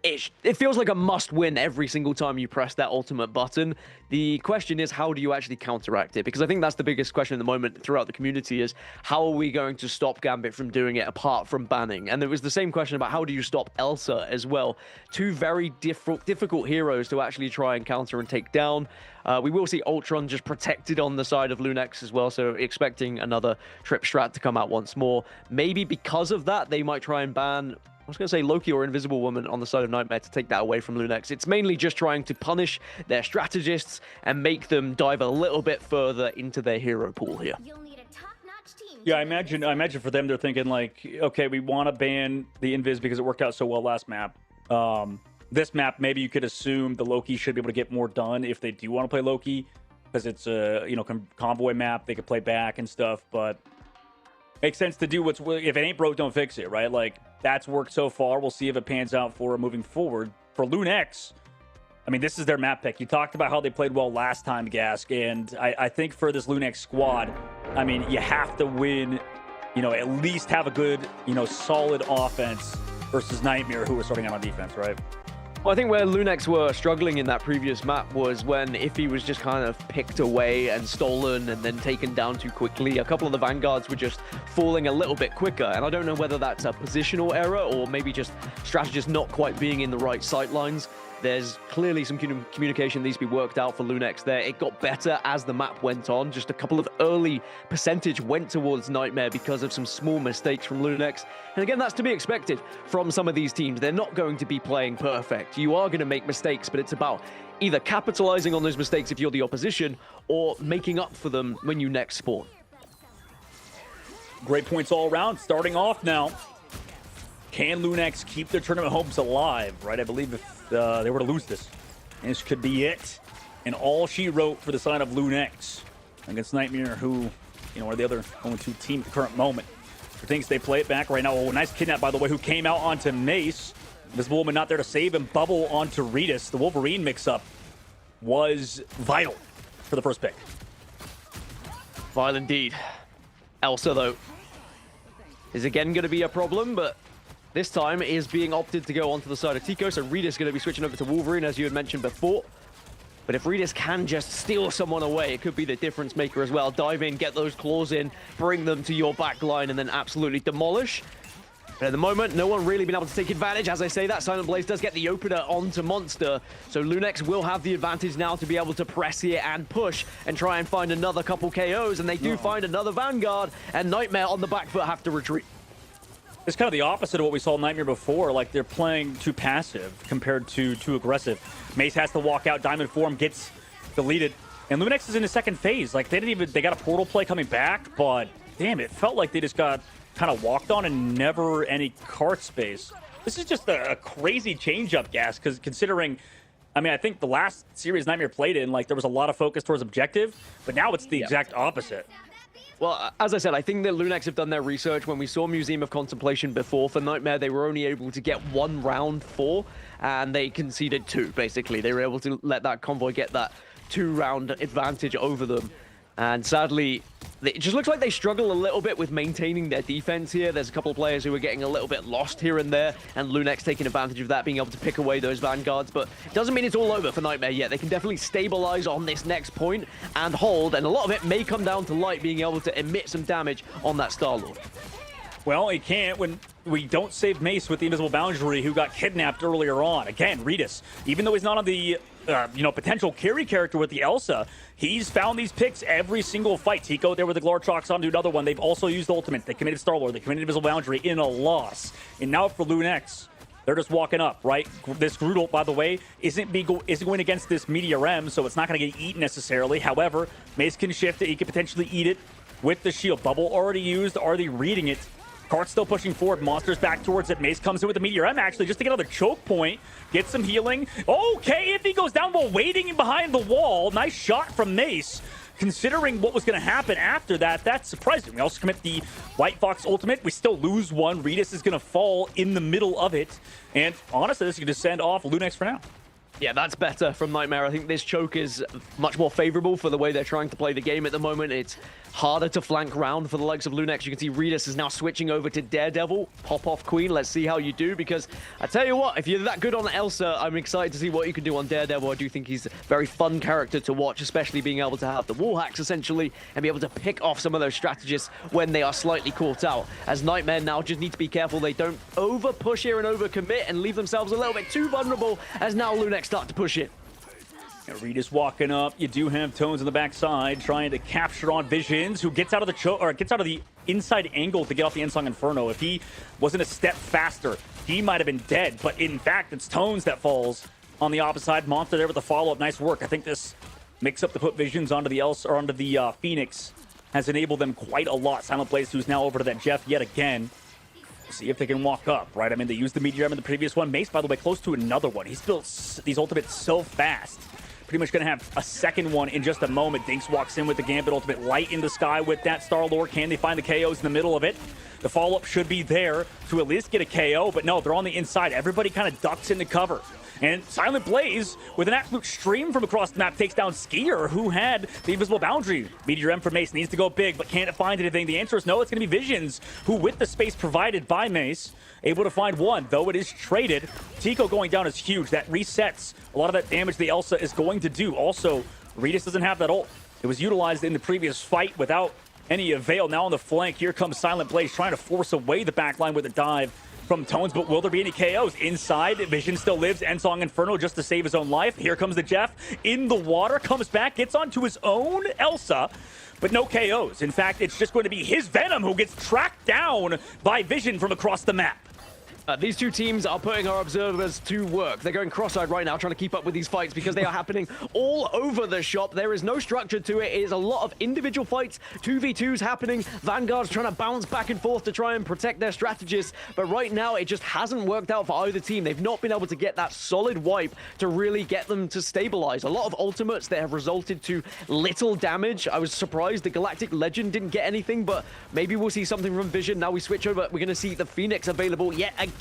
it feels like a must-win every single time you press that ultimate button. The question is, how do you actually counteract it? Because I think that's the biggest question at the moment throughout the community is, how are we going to stop Gambit from doing it apart from banning? And there was the same question about how do you stop Elsa as well. Two very difficult heroes to actually try and counter and take down. We will see Ultron just protected on the side of Lunex as well, so expecting another Trip Strat to come out once more. Maybe because of that, they might try and ban, I was going to say Loki or Invisible Woman on the side of Nightmare to take that away from Lunex. It's mainly just trying to punish their strategists and make them dive a little bit further into their hero pool here. Yeah, I imagine for them, they're thinking like, okay, we want to ban the Invis because it worked out so well last map. This map, maybe you could assume the Loki should be able to get more done if they do want to play Loki, because it's a convoy map. They could play back and stuff, but makes sense to do if it ain't broke, don't fix it, right? Like, that's worked so far. We'll see if it pans out for moving forward. For Lunex, I mean, this is their map pick. You talked about how they played well last time, Gask, and I think for this Lunex squad, I mean, you have to win, at least have a good, solid offense versus Nightmare, who was starting out on defense, right? Well, I think where Lunex were struggling in that previous map was when Iffy was just kind of picked away and stolen and then taken down too quickly. A couple of the Vanguards were just falling a little bit quicker, and I don't know whether that's a positional error or maybe just strategists not quite being in the right sight lines. There's clearly some communication needs to be worked out for Lunex there. It got better as the map went on. Just a couple of early percentage went towards Nightmare because of some small mistakes from Lunex. And again, that's to be expected from some of these teams. They're not going to be playing perfect. You are going to make mistakes, but it's about either capitalizing on those mistakes if you're the opposition or making up for them when you next spawn. Great points all around. Starting off now. Can Lunex keep their tournament hopes alive, right? I believe if they were to lose this could be it. And all she wrote for the side of Lunex against Nightmare, who, are the other only two teams at the current moment. Who thinks they play it back right now. Oh, nice kidnap, by the way, who came out onto Mace. This woman not there to save him. Bubble onto Regis. The Wolverine mix-up was vital for the first pick. Vile indeed. Elsa, though, is again going to be a problem, but this time is being opted to go onto the side of Tico, so Regis is going to be switching over to Wolverine, as you had mentioned before. But if Regis can just steal someone away, it could be the difference maker as well. Dive in, get those claws in, bring them to your back line, and then absolutely demolish. But at the moment, no one really been able to take advantage. As I say that, Silent Blaze does get the opener onto Monster, so Lunex will have the advantage now to be able to press here and push and try and find another couple KOs, and they do find another Vanguard, and Nightmare on the back foot have to retreat. It's kind of the opposite of what we saw in Nightmare before. Like, they're playing too passive compared to too aggressive. Mace has to walk out. Diamond Form gets deleted. And Lunex is in the second phase. Like, they got a portal play coming back, but damn, it felt like they just got kind of walked on and never any cart space. This is just a crazy change-up, Gas, because considering, I mean, I think the last series Nightmare played in, like, there was a lot of focus towards objective, but now it's the exact opposite. Well, as I said, I think that Lunex have done their research. When we saw Museum of Contemplation before for Nightmare, they were only able to get 1 round 4, and they conceded 2, basically. They were able to let that convoy get that 2-round advantage over them. And sadly, it just looks like they struggle a little bit with maintaining their defense here. There's a couple of players who are getting a little bit lost here and there, and Lunex taking advantage of that, being able to pick away those Vanguards. But it doesn't mean it's all over for Nightmare yet. They can definitely stabilize on this next point and hold, and a lot of it may come down to Light being able to emit some damage on that Star-Lord. Well, he can't when we don't save Mace with the Invisible Boundary, who got kidnapped earlier on. Again, Regis, even though he's not on the potential carry character with the Elsa, he's found these picks every single fight. Tico there with the Glortrox onto another one. They've also used Ultimate. They committed Star-Lord. They committed Invisible Boundary in a loss. And now for Lunex, they're just walking up, right? This Groodle, by the way, isn't going against this Meteor M, so it's not going to get eaten necessarily. However, Mace can shift it. He could potentially eat it with the shield. Bubble already used. Are they reading it? Cart's still pushing forward. Monster's back towards it. Mace comes in with the Meteor M, actually, just to get another choke point. Get some healing. Okay, if he goes down while waiting behind the wall. Nice shot from Mace. Considering what was going to happen after that, that's surprising. We also commit the White Fox ultimate. We still lose one. Redis is going to fall in the middle of it. And honestly, this is going to send off Lunex for now. Yeah, that's better from NTMR. I think this choke is much more favorable for the way they're trying to play the game at the moment. It's harder to flank round for the likes of Lunex. You can see Redis is now switching over to Daredevil. Pop off Queen. Let's see how you do, because I tell you what, if you're that good on Elsa, I'm excited to see what you can do on Daredevil. I do think he's a very fun character to watch, especially being able to have the wall hacks essentially and be able to pick off some of those strategists when they are slightly caught out. As NTMR now just need to be careful they don't over push here and over commit and leave themselves a little bit too vulnerable, as now Lunex start to push it. Redis walking up. You do have Tones on the backside trying to capture on Visions, who gets out of the gets out of the inside angle to get off the Ensong Inferno. If he wasn't a step faster, he might have been dead. But in fact, it's Tones that falls on the opposite side. Monster there with the follow-up. Nice work. I think this mix up to put Visions onto the onto the Phoenix has enabled them quite a lot. Silent Blaze, who's now over to that Jeff yet again. See if they can walk up, right? I mean, they used the Meteor M in the previous one. Mace, by the way, close to another one. He's built these ultimates so fast. Pretty much going to have a second one in just a moment. Dinks walks in with the Gambit ultimate. Light in the sky with that Star-Lord. Can they find the KOs in the middle of it? The follow-up should be there to at least get a KO, but no, they're on the inside. Everybody kind of ducks into cover. And Silent Blaze, with an absolute stream from across the map, takes down Skier, who had the invisible boundary. Meteor M for Mace needs to go big, but can't find anything. The answer is no, it's going to be Visions, who, with the space provided by Mace, able to find one, though it is traded. Tico going down is huge. That resets a lot of that damage the Elsa is going to do. Also, Redis doesn't have that ult. It was utilized in the previous fight without any avail. Now on the flank, here comes Silent Blaze trying to force away the backline with a dive from Tones, but will there be any KOs? Inside, Vision still lives. Ensong Inferno just to save his own life. Here comes the Jeff in the water, comes back, gets onto his own Elsa, but no KOs. In fact, it's just going to be his Venom who gets tracked down by Vision from across the map. These two teams are putting our observers to work. They're going cross-eyed right now, trying to keep up with these fights because they are happening all over the shop. There is no structure to it. It is a lot of individual fights, 2v2s happening. Vanguard's trying to bounce back and forth to try and protect their strategists. But right now, it just hasn't worked out for either team. They've not been able to get that solid wipe to really get them to stabilize. A lot of ultimates that have resulted to little damage. I was surprised the Galactic Legend didn't get anything, but maybe we'll see something from Vision. Now we switch over. We're going to see the Phoenix available yet again.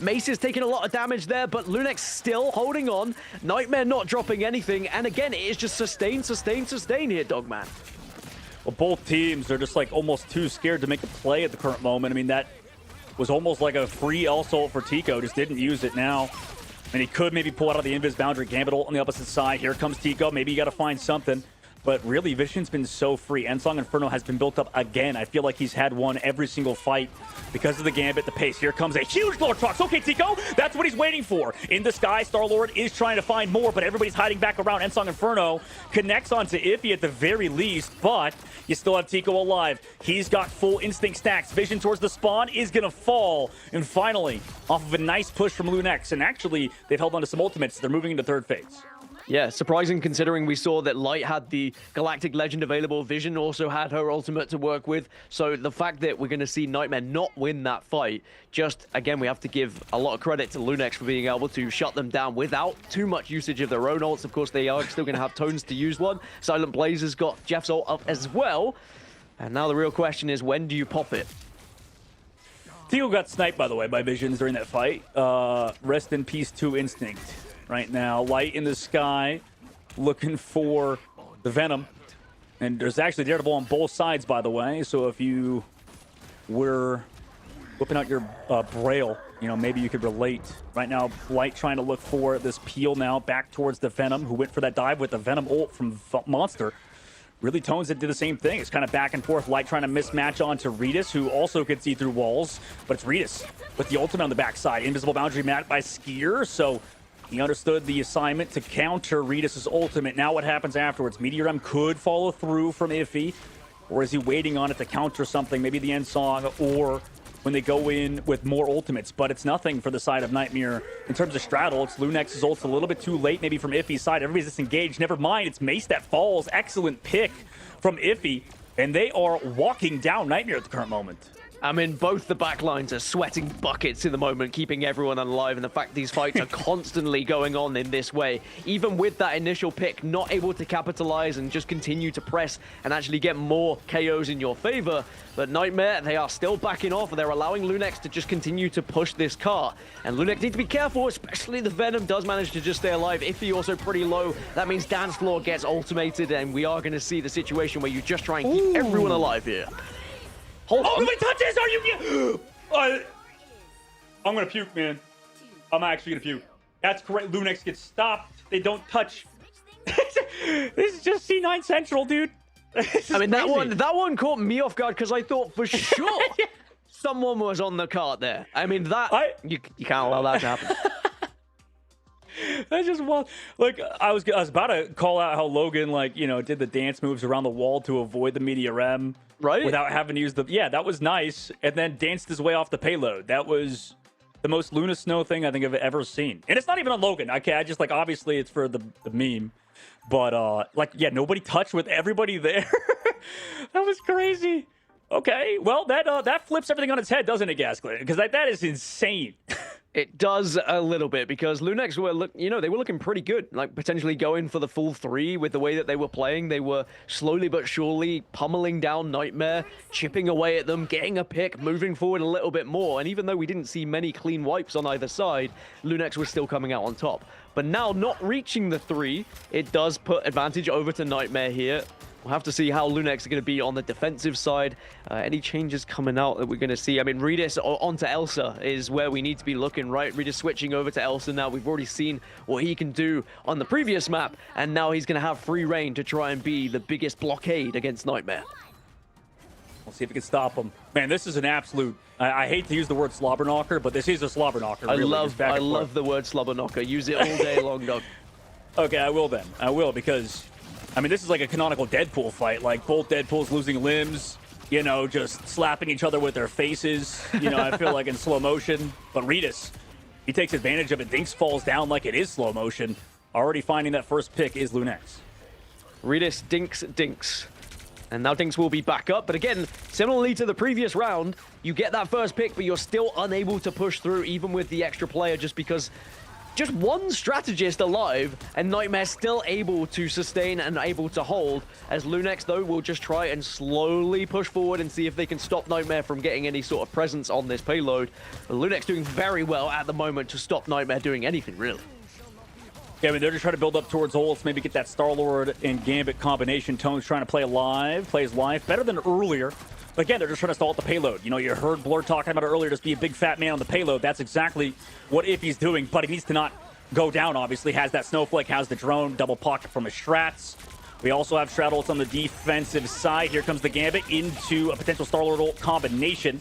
Mace is taking a lot of damage there, but Lunex still holding on. NTMR not dropping anything. And again, it is just sustain, sustain, sustain here, Dogman. Well, both teams are just like almost too scared to make a play at the current moment. I mean, that was almost like a free Elsa for Tico. Just didn't use it now. And he could maybe pull out of the Invis boundary. Gambit ult on the opposite side. Here comes Tico. Maybe you got to find something. But really, Vision's been so free. Ensong Inferno has been built up again. I feel like he's had one every single fight because of the Gambit, the pace. Here comes a huge Lord Trox. Okay, Tico, that's what he's waiting for. In the sky, Star-Lord is trying to find more, but everybody's hiding back around. Ensong Inferno connects onto Iffy at the very least, but you still have Tico alive. He's got full instinct stacks. Vision towards the spawn is going to fall. And finally, off of a nice push from Lunex, and actually, they've held on to some ultimates. They're moving into third phase. Yeah, surprising considering we saw that Light had the Galactic Legend available. Vision also had her ultimate to work with. So the fact that we're going to see NTMR not win that fight, just, again, we have to give a lot of credit to Lunex for being able to shut them down without too much usage of their own ults. Of course, they are still going to have Tones to use one. Silent Blaze has got Jeff's ult up as well. And now the real question is, when do you pop it? Tico got sniped, by the way, by Visions during that fight. Rest in peace to Instinct. Right now, Light in the sky, looking for the Venom. And there's actually Daredevil on both sides, by the way. So if you were whipping out your Braille, you know, maybe you could relate. Right now, Light trying to look for this peel now back towards the Venom, who went for that dive with the Venom ult from Monster. Really, Tones that did the same thing. It's kind of back and forth. Light trying to mismatch onto Redis, who also could see through walls. But it's Redis with the ultimate on the backside. Invisible boundary mat by Skier, so he understood the assignment to counter Redis' ultimate. Now what happens afterwards? Meteor M could follow through from Iffy, or is he waiting on it to counter something? Maybe the Ensong, or when they go in with more ultimates. But it's nothing for the side of NTMR. In terms of straddle, it's Lunex's ult's a little bit too late maybe from Iffy's side. Everybody's disengaged. Never mind, it's Mace that falls. Excellent pick from Iffy. And they are walking down NTMR at the current moment. I mean, both the backlines are sweating buckets in the moment, keeping everyone alive, and the fact these fights are constantly going on in this way, even with that initial pick, not able to capitalize and just continue to press and actually get more KOs in your favor. But NTMR, they are still backing off. They're allowing Lunex to just continue to push this car. And Lunex need to be careful, especially the Venom does manage to just stay alive. If he also pretty low, that means Dance Floor gets ultimated, and we are going to see the situation where you just try and keep everyone alive here. Hold on. Nobody touches! Are you... I'm gonna puke, man. I'm actually gonna puke. That's correct. Lunex gets stopped. They don't touch. This is just C9 Central, dude. I mean, that one caught me off guard because I thought for sure someone was on the cart there. I mean, you can't allow that to happen. That's just wild. Like, I was about to call out how Logan, like, you know, did the dance moves around the wall to avoid the media rem. Right? Without having to use the... Yeah, that was nice. And then danced his way off the payload. That was the most Luna Snow thing I think I've ever seen. And it's not even on Logan. Okay, I just, like, obviously it's for the meme. But, like, yeah, nobody touched with everybody there. That was crazy. Okay, well, that flips everything on its head, doesn't it, Gaslit? Because that is insane. It does a little bit, because Lunex they were looking pretty good, like potentially going for the full 3 with the way that they were playing. They were slowly but surely pummeling down NTMR, chipping away at them, getting a pick, moving forward a little bit more. And even though we didn't see many clean wipes on either side, Lunex was still coming out on top. But now, not reaching the 3, it does put advantage over to NTMR here. We'll have to see how Lunex are going to be on the defensive side. Any changes coming out that we're going to see? I mean, Redis onto Elsa is where we need to be looking, right? Redis switching over to Elsa now. We've already seen what he can do on the previous map, and now he's going to have free reign to try and be the biggest blockade against NTMR. We'll see if we can stop him. Man, this is an absolute... I hate to use the word slobber knocker, but this is a slobber knocker. I really. love the word slobber knocker. Use it all day long, dog. Okay, I will then. I will, because... I mean, this is like a canonical Deadpool fight. Like, both Deadpools losing limbs, you know, just slapping each other with their faces. You know, I feel like in slow motion. But Redis, he takes advantage of it. Dinks falls down like it is slow motion. Already finding that first pick is Lunex. Redis, Dinks. And now Dinks will be back up. But again, similarly to the previous round, you get that first pick, but you're still unable to push through, even with the extra player, just because... Just one strategist alive, and NTMR still able to sustain and able to hold, as Lunex, though, will just try and slowly push forward and see if they can stop NTMR from getting any sort of presence on this payload. But Lunex doing very well at the moment to stop NTMR doing anything, really. Yeah, I mean, they're just trying to build up towards ults, maybe get that Star-Lord and Gambit combination. Tone's trying to play live, plays live, better than earlier. But again, they're just trying to stall at the payload. You know, you heard Blur talking about it earlier, just be a big fat man on the payload. That's exactly what Iffy's doing, but he needs to not go down, obviously. Has that Snowflake, has the drone, double pocket from his strats. We also have Strat ults on the defensive side. Here comes the Gambit into a potential Star-Lord ult combination.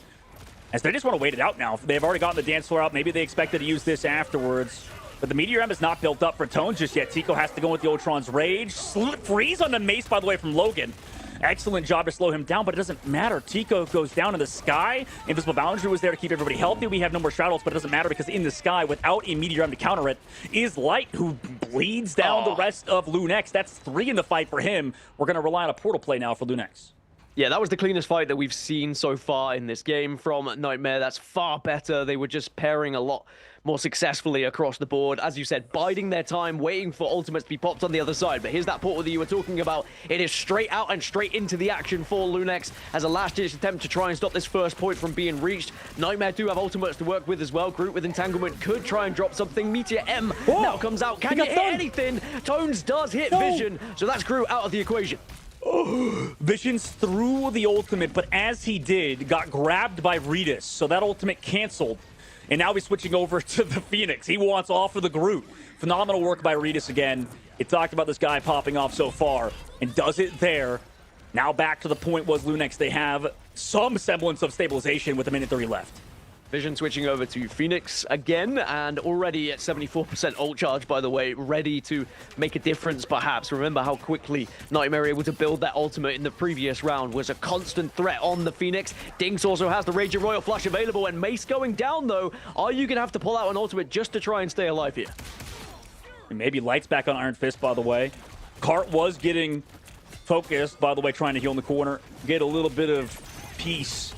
As they just want to wait it out now. They've already gotten the dance floor out. Maybe they expected to use this afterwards. But the Meteor M is not built up for Tone just yet. Tico has to go with the Ultron's Rage. Freeze on the Mace, by the way, from Logan. Excellent job to slow him down, but it doesn't matter. Tico goes down in the sky. Invisible Boundary was there to keep everybody healthy. We have no more Straddles, but it doesn't matter because in the sky, without a Meteor M to counter it, is Light, who bleeds down the rest of Lunex. That's 3 in the fight for him. We're going to rely on a portal play now for Lunex. Yeah, that was the cleanest fight that we've seen so far in this game from NTMR. That's far better. They were just pairing a lot more successfully across the board. As you said, biding their time, waiting for ultimates to be popped on the other side. But here's that portal that you were talking about. It is straight out and straight into the action for Lunex as a last-ditch attempt to try and stop this first point from being reached. NTMR do have ultimates to work with as well. Group with Entanglement could try and drop something. Meteor M now comes out. Can you hit anything? Tones does hit Vision, so that's Groot out of the equation. Visions threw the ultimate, but as he did, got grabbed by Redis, so that ultimate canceled. And now he's switching over to the Phoenix. He wants off of the Groot. Phenomenal work by Redis again. It talked about this guy popping off so far, and does it there. Now back to the point was Lunex. They have some semblance of stabilization with 1:03 left. Vision switching over to Phoenix again, and already at 74% ult charge, by the way, ready to make a difference, perhaps. Remember how quickly NTMR were able to build that ultimate in the previous round. Was a constant threat on the Phoenix. Dinks also has the Rage of Royal Flush available, and Mace going down, though. Are you going to have to pull out an ultimate just to try and stay alive here? And maybe Light's back on Iron Fist, by the way. Cart was getting focused, by the way, trying to heal in the corner. Get a little bit of peace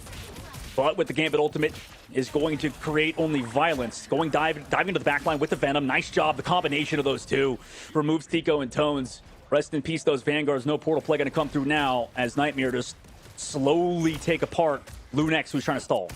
But with the Gambit ultimate is going to create only violence. Diving into the backline with the Venom. Nice job. The combination of those two removes Tico and Tones. Rest in peace, those Vanguards. No portal play going to come through now as NTMR just slowly take apart Lunex, who's trying to stall.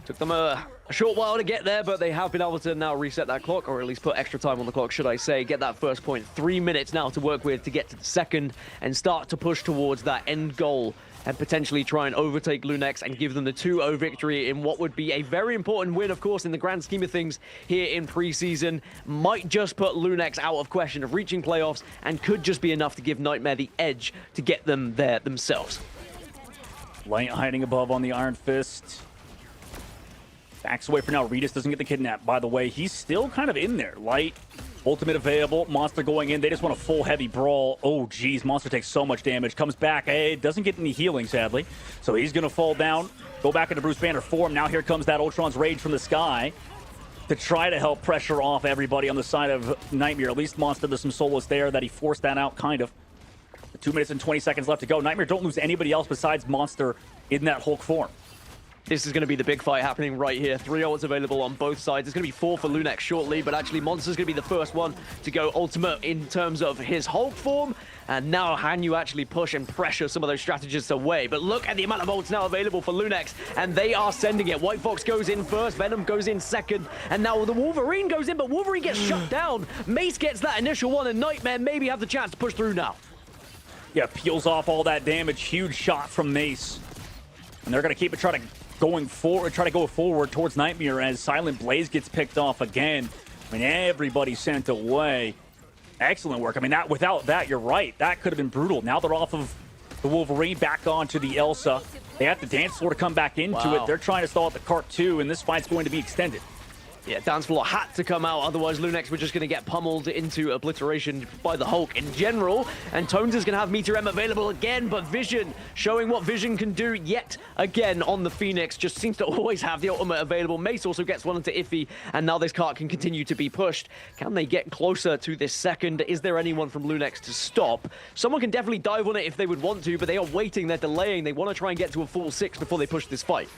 Took them a short while to get there, but they have been able to now reset that clock, or at least put extra time on the clock, should I say. Get that first point. 3 minutes now to work with to get to the second and start to push towards that end goal and potentially try and overtake Lunex and give them the 2-0 victory in what would be a very important win, of course, in the grand scheme of things here in preseason. Might just put Lunex out of question of reaching playoffs and could just be enough to give NTMR the edge to get them there themselves. Light hiding above on the Iron Fist. Backs away for now. Redis doesn't get the kidnap, by the way. He's still kind of in there. Light, ultimate available. Monster going in. They just want a full heavy brawl. Oh, geez. Monster takes so much damage. Comes back. Hey, doesn't get any healing, sadly. So he's going to fall down. Go back into Bruce Banner form. Now here comes that Ultron's Rage from the sky to try to help pressure off everybody on the side of NTMR. At least Monster, there's some solace there that he forced that out, kind of. 2 minutes and 20 seconds left to go. NTMR don't lose anybody else besides Monster in that Hulk form. This is going to be the big fight happening right here. 3 ults available on both sides. It's going to be 4 for Lunex shortly, but actually Monster's going to be the first one to go ultimate in terms of his Hulk form. And now can you actually push and pressure some of those strategists away? But look at the amount of ults now available for Lunex, and they are sending it. White Fox goes in first, Venom goes in second, and now the Wolverine goes in, but Wolverine gets shut down. Mace gets that initial one, and NTMR maybe have the chance to push through now. Yeah, peels off all that damage. Huge shot from Mace. And they're going to keep it try to go forward towards NTMR as Silent Blaze gets picked off again. I mean, everybody sent away. Excellent work. I mean, without that, you're right. That could have been brutal. Now they're off of the Wolverine back onto the Elsa. They have the dance floor to come back into it. They're trying to stall at the cart too, and this fight's going to be extended. Yeah, dance floor had to come out, otherwise Lunex were just going to get pummeled into obliteration by the Hulk in general. And Tones is going to have Meteor M available again, but Vision showing what Vision can do yet again on the Phoenix. Just seems to always have the ultimate available. Mace also gets one into Iffy, and now this cart can continue to be pushed. Can they get closer to this second? Is there anyone from Lunex to stop? Someone can definitely dive on it if they would want to, but they are waiting, they're delaying. They want to try and get to a full 6 before they push this fight.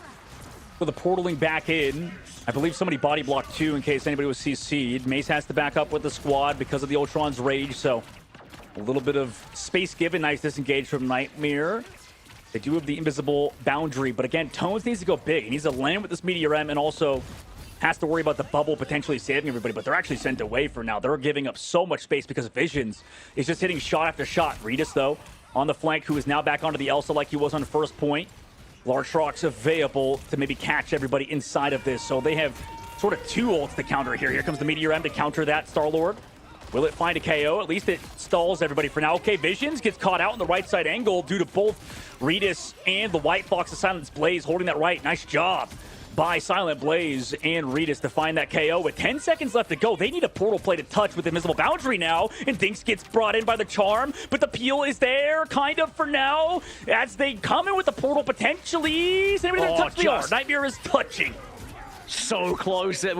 For the portaling back in, I believe somebody body blocked too in case anybody was CC'd. Mace has to back up with the squad because of the Ultron's Rage, so a little bit of space given. Nice disengage from NTMR. They do have the invisible boundary, but again, Tones needs to go big. He needs to land with this Meteor M and also has to worry about the bubble potentially saving everybody, but they're actually sent away for now. They're giving up so much space because Visions is just hitting shot after shot. Redis, though, on the flank, who is now back onto the Elsa like he was on first point. Large Rock's available to maybe catch everybody inside of this. So they have sort of 2 ults to counter here. Here comes the Meteor M to counter that Star-Lord. Will it find a KO? At least it stalls everybody for now. Okay, Visions gets caught out in the right side angle due to both Redis and the White Fox of Silent Blaze holding that right. Nice job by Silent Blaze and Redis to find that KO. With 10 seconds left to go, they need a portal play to touch with Invisible Boundary now, and Dinks gets brought in by the Charm, but the peel is there, kind of, for now, as they come in with the portal potentially. Is anybody gonna touch the R? NTMR is touching. So close to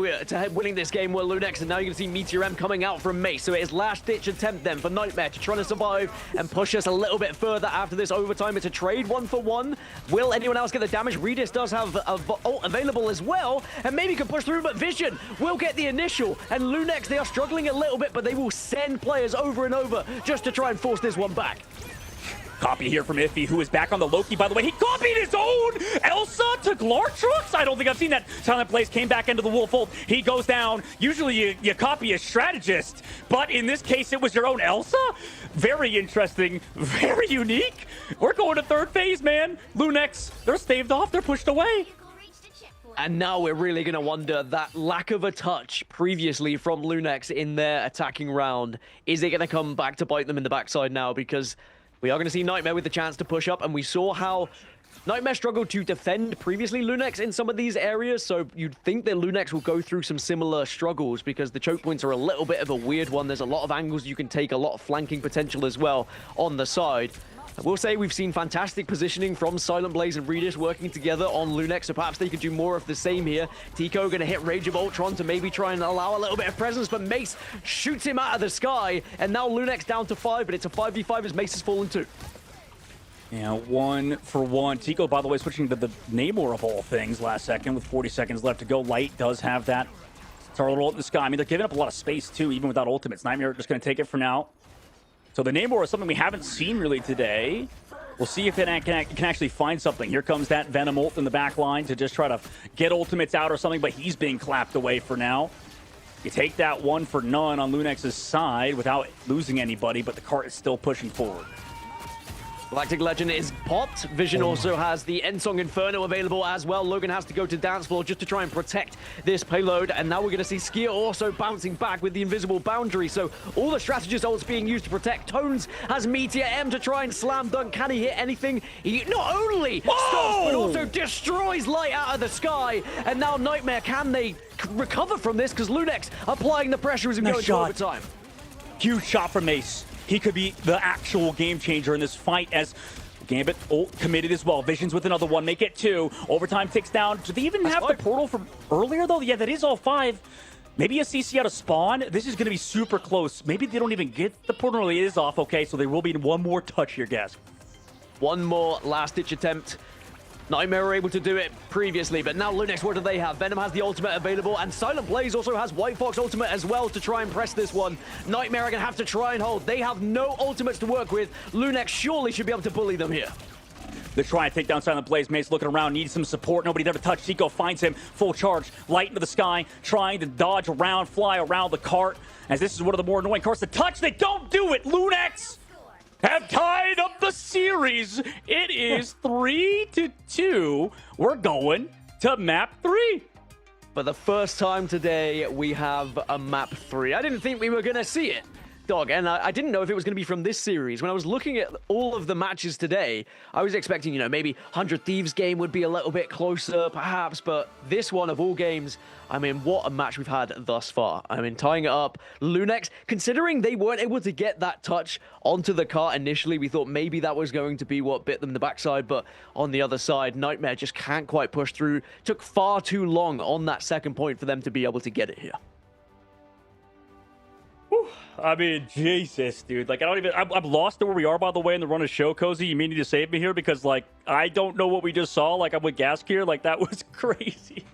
winning this game with Lunex, and now you're going to see Meteor M coming out from Mace. So it is last-ditch attempt then for NTMR to try to survive and push us a little bit further after this overtime. It's a trade 1-for-1. Will anyone else get the damage? Redis does have a ult available as well, and maybe can push through, but Vision will get the initial. And Lunex, they are struggling a little bit, but they will send players over and over just to try and force this one back. Copy here from Iffy, who is back on the Loki, by the way. He copied his own Elsa to Glartrux? I don't think I've seen that. Silent Blaze came back into the Wolf Ult. He goes down. Usually you copy a strategist, but in this case, it was your own Elsa? Very interesting, very unique. We're going to third phase, man. Lunex, they're staved off. They're pushed away. And now we're really going to wonder that lack of a touch previously from Lunex in their attacking round. Is it going to come back to bite them in the backside now? Because we are going to see NTMR with the chance to push up, and we saw how NTMR struggled to defend previously Lunex in some of these areas, so you'd think that Lunex will go through some similar struggles because the choke points are a little bit of a weird one. There's a lot of angles you can take, a lot of flanking potential as well on the side. I will say we've seen fantastic positioning from Silent Blaze and Redis working together on Lunex, so perhaps they could do more of the same here. Tico going to hit Rage of Ultron to maybe try and allow a little bit of presence, but Mace shoots him out of the sky, and now Lunex down to 5, but it's a 5v5 as Mace has fallen too. Yeah, 1-for-1. Tico, by the way, switching to the Namor of all things last second with 40 seconds left to go. Light does have that Target ult in the sky. I mean, they're giving up a lot of space, too, even without ultimates. NTMR just going to take it for now. So the Namor is something we haven't seen really today. We'll see if it can actually find something. Here comes that Venom ult in the back line to just try to get ultimates out or something, but he's being clapped away for now. You take that 1 for none on Lunex's side without losing anybody, but the cart is still pushing forward. Galactic Legend is popped. Vision also has the Endsong Inferno available as well. Logan has to go to dance floor just to try and protect this payload. And now we're going to see Skier also bouncing back with the invisible boundary. So all the strategist ults being used to protect. Tones has Meteor M to try and slam dunk. Can he hit anything? He not only stops, but also destroys Light out of the sky. And now NTMR, can they recover from this? Because Lunex applying the pressure as we go into overtime. Huge shot from Mace. He could be the actual game changer in this fight as Gambit ult committed as well. Visions with another one, make it 2. Overtime ticks down. Do they even have the portal from earlier, though? Yeah, that is all 5. Maybe a CC out of spawn. This is going to be super close. Maybe they don't even get the portal. It is off. Okay, so there will be one more touch here, guys. One more last-ditch attempt. NTMR were able to do it previously, but now Lunex, what do they have? Venom has the ultimate available, and Silent Blaze also has White Fox ultimate as well to try and press this one. NTMR are going to have to try and hold. They have no ultimates to work with. Lunex surely should be able to bully them here. They try and take down Silent Blaze. Mace looking around, needs some support. Nobody's ever touched. Tico finds him. Full charge. Light into the sky. Trying to dodge around, fly around the cart. As this is one of the more annoying carts to touch. They don't do it. Lunex have tied up the series. It is 3-2. We're going to map 3. For the first time today, we have a map 3. I didn't think we were going to see it, dog, and I didn't know if it was going to be from this series. When I was looking at all of the matches today, I was expecting, maybe 100 Thieves game would be a little bit closer, perhaps, but this one of all games, I mean, what a match we've had thus far. I mean, tying it up, Lunex, considering they weren't able to get that touch onto the cart initially, we thought maybe that was going to be what bit them in the backside, but on the other side, NTMR just can't quite push through. Took far too long on that second point for them to be able to get it here. I mean, Jesus, dude. Like, I'm lost to where we are, by the way, in the run of show, Cozy. You need to save me here because, like, I don't know what we just saw. Like, I'm with Gask here. Like, that was crazy.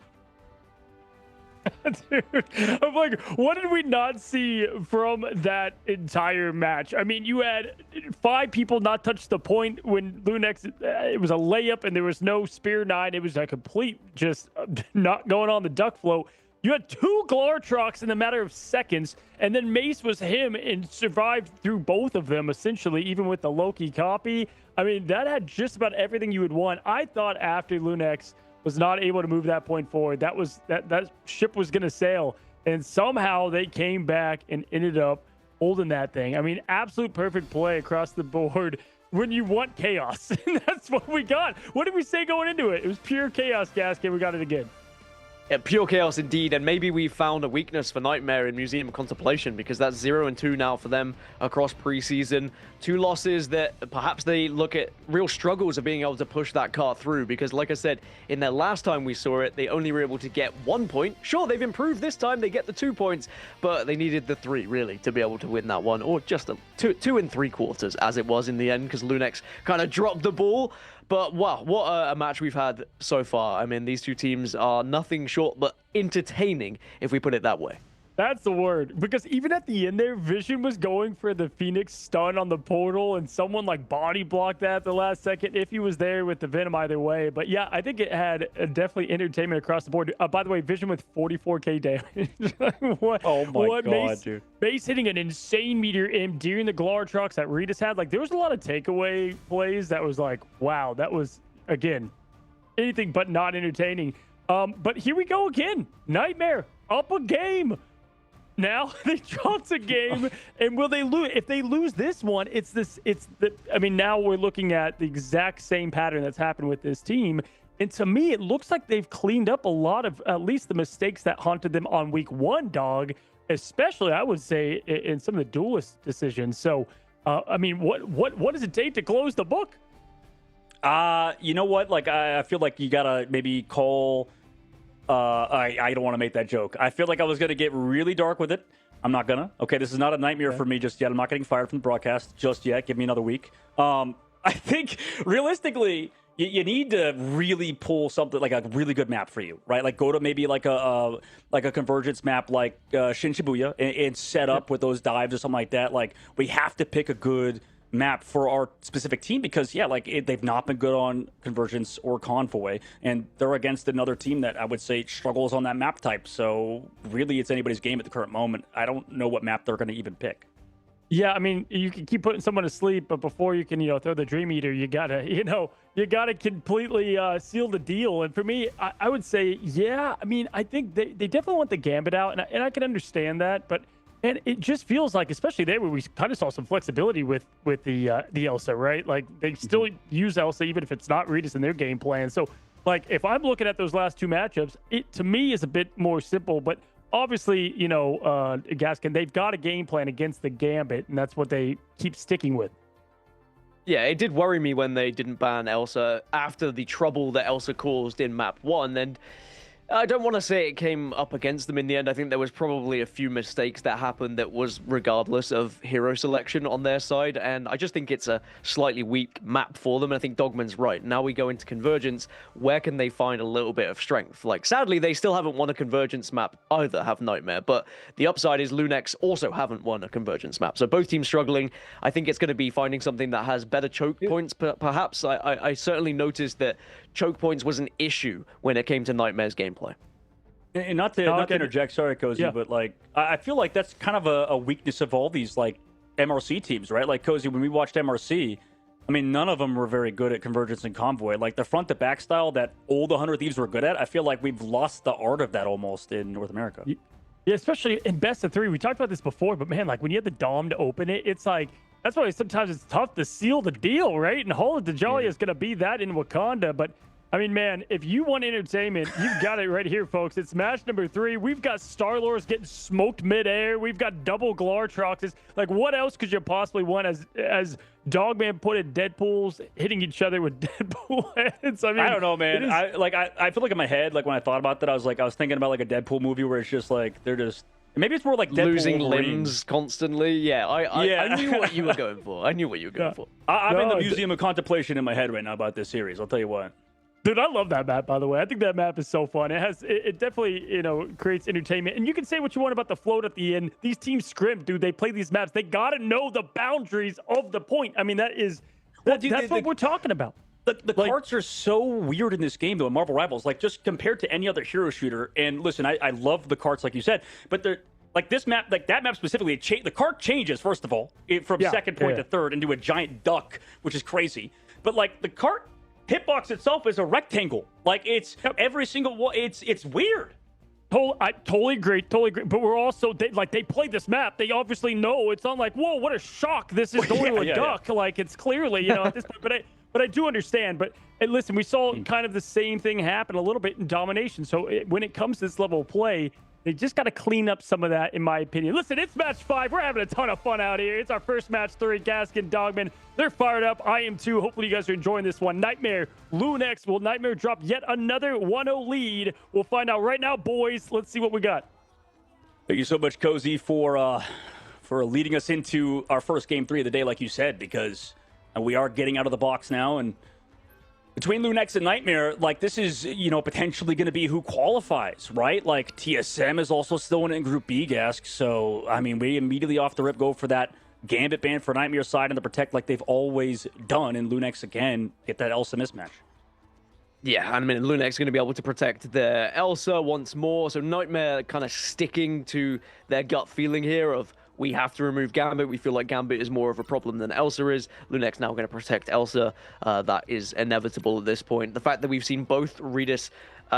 Dude, I'm like, what did we not see from that entire match? I mean, you had 5 people not touch the point when Lunex, it was a layup and there was no Spear 9. It was a complete just not going on the duck flow. You had 2 Glartrox in a matter of seconds, and then Mace was him and survived through both of them, essentially, even with the Loki copy. I mean, that had just about everything you would want. I thought after Lunex was not able to move that point forward, that ship was going to sail, and somehow they came back and ended up holding that thing. I mean, absolute perfect play across the board when you want chaos, and that's what we got. What did we say going into it? It was pure chaos, Gasket. We got it again. Yeah, pure chaos indeed, and maybe we found a weakness for NTMR in Museum of Contemplation, because that's 0-2 now for them across preseason. 2 losses that perhaps they look at real struggles of being able to push that cart through, because like I said, in their last time we saw it, they only were able to get 1 point. Sure, they've improved this time, they get the 2 points, but they needed the 3 really to be able to win that one, or just 2 3/4 as it was in the end, because Lunex kind of dropped the ball. But wow, what a match we've had so far. I mean, these 2 teams are nothing short but entertaining, if we put it that way. That's the word. Because even at the end there, Vision was going for the Phoenix stun on the portal, and someone like body blocked that at the last second if he was there with the Venom either way. But yeah, I think it had definitely entertainment across the board. By the way, Vision with 44k damage. Oh my god, dude. Base hitting an insane meteor in during the Glartrox that Regis had. Like, there was a lot of takeaway plays that was like, wow, that was, again, anything but not entertaining. But here we go again. NTMR up a game. Now they dropped a game, and will they lose? If they lose this one, I mean, now we're looking at the exact same pattern that's happened with this team. And to me, it looks like they've cleaned up a lot of at least the mistakes that haunted them on week 1, dog, especially I would say in some of the duelist decisions. So, I mean, what does it take to close the book? You know what? Like, I feel like you gotta maybe call. I don't want to make that joke. I feel like I was going to get really dark with it. I'm not gonna. Okay, this is not a NTMR for me just yet. I'm not getting fired from the broadcast just yet. Give me another week. I think realistically, you need to really pull something like a really good map for you, right? Like go to maybe like a convergence map like Shin Shibuya and set up with those dives or something like that. Like we have to pick a good map for our specific team because they've not been good on convergence or convoy, and they're against another team that I would say struggles on that map type. So really, it's anybody's game at the current moment. I don't know what map they're going to even pick. Yeah, I mean, you can keep putting someone to sleep, but before you can, throw the Dream Eater, you gotta completely seal the deal. And for me, I would say, yeah, I mean, I think they definitely want the Gambit out, and I can understand that, but and it just feels like, especially there where we kind of saw some flexibility with the Elsa, right? Like they still use Elsa even if it's not Regis in their game plan. So like if I'm looking at those last two matchups, it to me is a bit more simple, but obviously, Gaskin, they've got a game plan against the Gambit, and that's what they keep sticking with. Yeah, it did worry me when they didn't ban Elsa after the trouble that Elsa caused in map 1, and I don't want to say it came up against them in the end. I think there was probably a few mistakes that happened that was regardless of hero selection on their side, and I just think it's a slightly weak map for them, and I think Dogman's right. Now we go into Convergence, where can they find a little bit of strength? Like, sadly, they still haven't won a Convergence map either, have Nightmare, but the upside is Lunex also haven't won a Convergence map, so both teams struggling. I think it's going to be finding something that has better choke points, perhaps. I certainly noticed that choke points was an issue when it came to Nightmare's gameplay. And not to interject, sorry, Cozy, but like I feel like that's kind of a weakness of all these like MRC teams, right? Like Cozy, when we watched MRC, I mean, none of them were very good at Convergence and Convoy. Like the front to back style that old 100 Thieves were good at, I feel like we've lost the art of that almost in North America. Yeah, especially in best of 3. We talked about this before, but man, like when you have the Dom to open it, it's like that's why sometimes it's tough to seal the deal, right? And Hall of Dajali is going to be that in Wakanda, but I mean, man, if you want entertainment, you've got it right here, folks. It's match number 3. We've got Star-Lords getting smoked midair. We've got double Glartroxes. Like, what else could you possibly want as Dogman put it, Deadpool's hitting each other with Deadpool heads? I mean, I don't know, man. I feel like in my head, like when I thought about that, I was thinking about like a Deadpool movie where it's just like they're just maybe it's more like Deadpool losing Wolverine. limbs constantly. Yeah, I knew what you were going for. I knew what you were going for. I'm in the museum of contemplation in my head right now about this series. I'll tell you what. Dude, I love that map, by the way. I think that map is so fun. It definitely, creates entertainment. And you can say what you want about the float at the end. These teams scrimp, dude. They play these maps. They got to know the boundaries of the point. I mean, that's what we're talking about. The carts are so weird in this game, though, in Marvel Rivals. Like, just compared to any other hero shooter. And listen, I love the carts, like you said. But they're like this map, like that map specifically, the cart changes, first of all, from second point to third into a giant duck, which is crazy. But, like, the cart hitbox itself is a rectangle. Like it's every single one. It's weird. I totally agree. But we're also they play this map. They obviously know. It's not like, whoa, what a shock! This is going to a duck. Like it's clearly at this point. But I do understand. But listen, we saw kind of the same thing happen a little bit in Domination. So when it comes to this level of play, they just got to clean up some of that, in my opinion. Listen, it's match 5. We're having a ton of fun out here. It's our first match 3. Gaskin, Dogman, they're fired up. I am too. Hopefully you guys are enjoying this one. Nightmare, Lunex. Will Nightmare drop yet another 1-0 lead? We'll find out right now, boys. Let's see what we got. Thank you so much, Cozy, for leading us into our first game 3 of the day, like you said, because we are getting out of the box now. And between Lunex and Nightmare, like this is, potentially going to be who qualifies, right? Like TSM is also still in Group B, Gask. So, I mean, we immediately off the rip go for that Gambit ban for Nightmare's side and the Protect like they've always done. And Lunex, again, get that Elsa mismatch. Yeah, I mean, Lunex is going to be able to protect their Elsa once more. So Nightmare kind of sticking to their gut feeling here of, we have to remove Gambit. We feel like Gambit is more of a problem than Elsa is. Lunex now going to protect Elsa. That is inevitable at this point. The fact that we've seen both Regis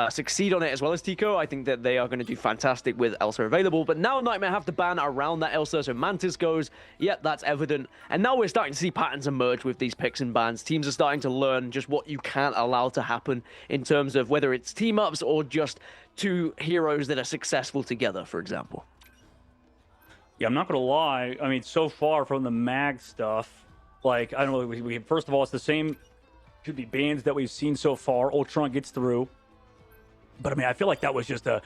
succeed on it as well as Tico, I think that they are going to do fantastic with Elsa available. But now Nightmare have to ban around that Elsa. So Mantis goes. Yep, that's evident. And now we're starting to see patterns emerge with these picks and bans. Teams are starting to learn just what you can't allow to happen in terms of whether it's team-ups or just two heroes that are successful together, for example. Yeah, I'm not going to lie. I mean, so far from the mag stuff, like, I don't know, we first of all, it's the same, should be bans that we've seen so far. Ultron gets through. But, I mean, I feel like that was just a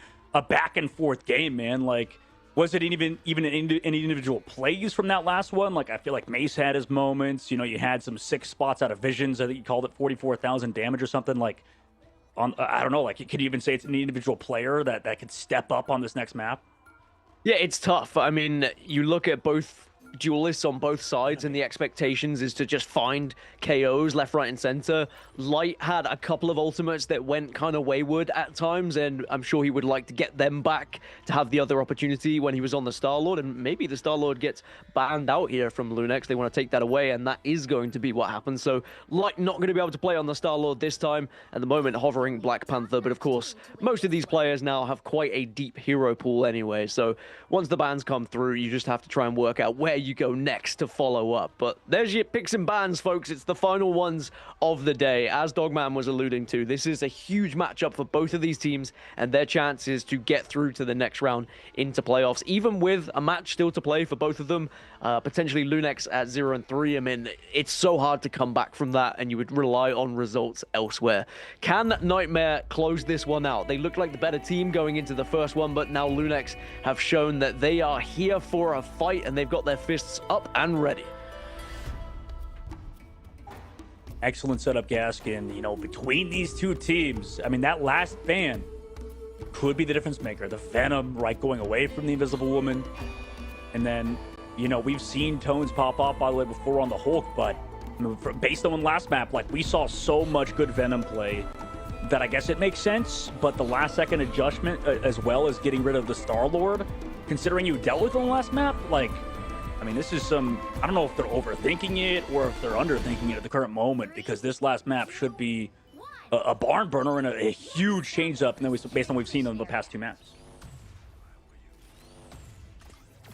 back and forth game, man. Like, Was it even any individual plays from that last one? Like, I feel like Mace had his moments. You know, you had some 6 spots out of visions. I think you called it 44,000 damage or something. Like, I don't know. Like, could you even say it's an individual player that could step up on this next map? Yeah, it's tough. I mean, you look at both duelists on both sides, and the expectations is to just find KOs left, right, and center. Light had a couple of ultimates that went kind of wayward at times, and I'm sure he would like to get them back to have the other opportunity when he was on the Star-Lord, and maybe the Star-Lord gets banned out here from Lunex. They want to take that away, and that is going to be what happens. So Light not going to be able to play on the Star-Lord this time. At the moment, hovering Black Panther, but of course, most of these players now have quite a deep hero pool anyway, so once the bans come through, you just have to try and work out where you go next to follow up. But there's your picks and bans, folks. It's the final ones of the day. As Dogman was alluding to, this is a huge matchup for both of these teams and their chances to get through to the next round into playoffs, even with a match still to play for both of them. Potentially Lunex at 0-3. I mean, it's so hard to come back from that, and you would rely on results elsewhere. Can NTMR close this one out? They look like the better team going into the first one, but now Lunex have shown that they are here for a fight, and they've got their fists up and ready. Excellent setup, Gaskin. You know, between these two teams, I mean, that last ban could be the difference maker. The Venom, right, going away from the Invisible Woman. And then, you know, we've seen Tones pop off, by the way, before on the Hulk, but based on last map, like, we saw so much good Venom play that I guess it makes sense, but the last-second adjustment, as well as getting rid of the Star-Lord, considering you dealt with it on the last map, like, I mean, this is some, I don't know if they're overthinking it or if they're underthinking it at the current moment, because this last map should be a barn burner and a huge change-up based on what we've seen in the past 2 maps.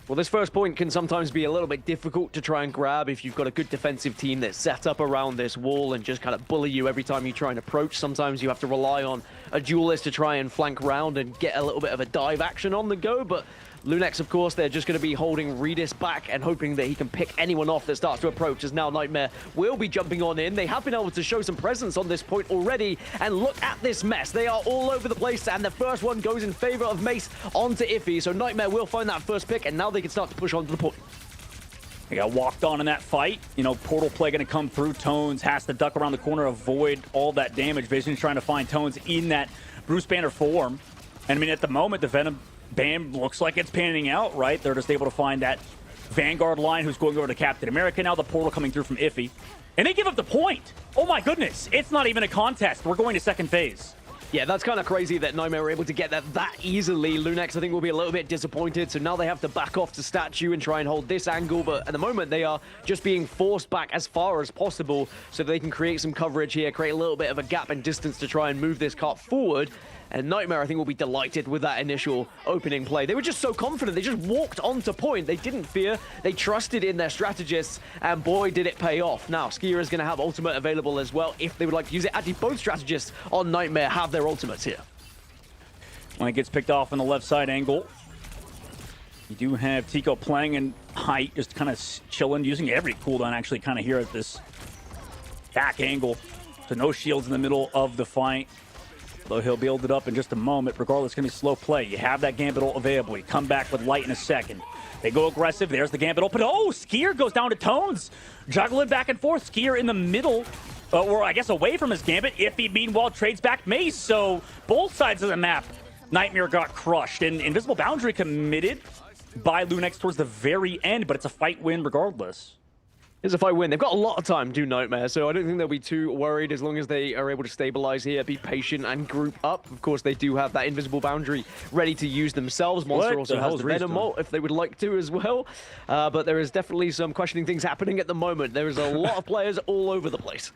Well, this first point can sometimes be a little bit difficult to try and grab if you've got a good defensive team that's set up around this wall and just kind of bully you every time you try and approach. Sometimes you have to rely on a duelist to try and flank round and get a little bit of a dive action on the go, but Lunex, of course, they're just going to be holding Redis back and hoping that he can pick anyone off that starts to approach, as now NTMR will be jumping on in. They have been able to show some presence on this point already, and look at this mess. They are all over the place, and the first one goes in favor of Mace onto Iffy, so NTMR will find that first pick, and now they can start to push onto the point. They got walked on in that fight. You know, Portal Play going to come through. Tones has to duck around the corner, avoid all that damage. Vision's trying to find Tones in that Bruce Banner form. And I mean, at the moment, the Venom ban looks like it's panning out, right? They're just able to find that Vanguard line who's going over to Captain America. Now the Portal coming through from Iffy. And they give up the point. Oh my goodness. It's not even a contest. We're going to second phase. Yeah, that's kind of crazy that NTMR were able to get that easily. Lunex, I think, will be a little bit disappointed. So now they have to back off to Statue and try and hold this angle. But at the moment, they are just being forced back as far as possible so they can create some coverage here, create a little bit of a gap and distance to try and move this cart forward. And NTMR, I think, will be delighted with that initial opening play. They were just so confident. They just walked onto point. They didn't fear. They trusted in their strategists, and boy, did it pay off. Now, Skier is going to have ultimate available as well if they would like to use it. Actually, both strategists on NTMR have their ultimates here. When it gets picked off on the left side angle, you do have Tico playing in height, just kind of chilling, using every cooldown actually kind of here at this back angle. So no shields in the middle of the fight. Though he'll build it up in just a moment. Regardless, it's going to be slow play. You have that Gambit ult available. You come back with Light in a second. They go aggressive. There's the Gambit ult. But oh, Skier goes down to Tones. Juggling back and forth. Skier in the middle, or I guess away from his Gambit. Iffy, meanwhile, trades back Mace. So both sides of the map, NTMR got crushed. And Invisible Boundary committed by Lunex towards the very end, but it's a fight win regardless. It's a fight win. They've got a lot of time to do NTMR, so I don't think they'll be too worried as long as they are able to stabilize here, be patient, and group up. Of course, they do have that Invisible Boundary ready to use themselves. Monster also has the Venom ult if they would like to as well. But there is definitely some questioning things happening at the moment. There is a lot of players all over the place.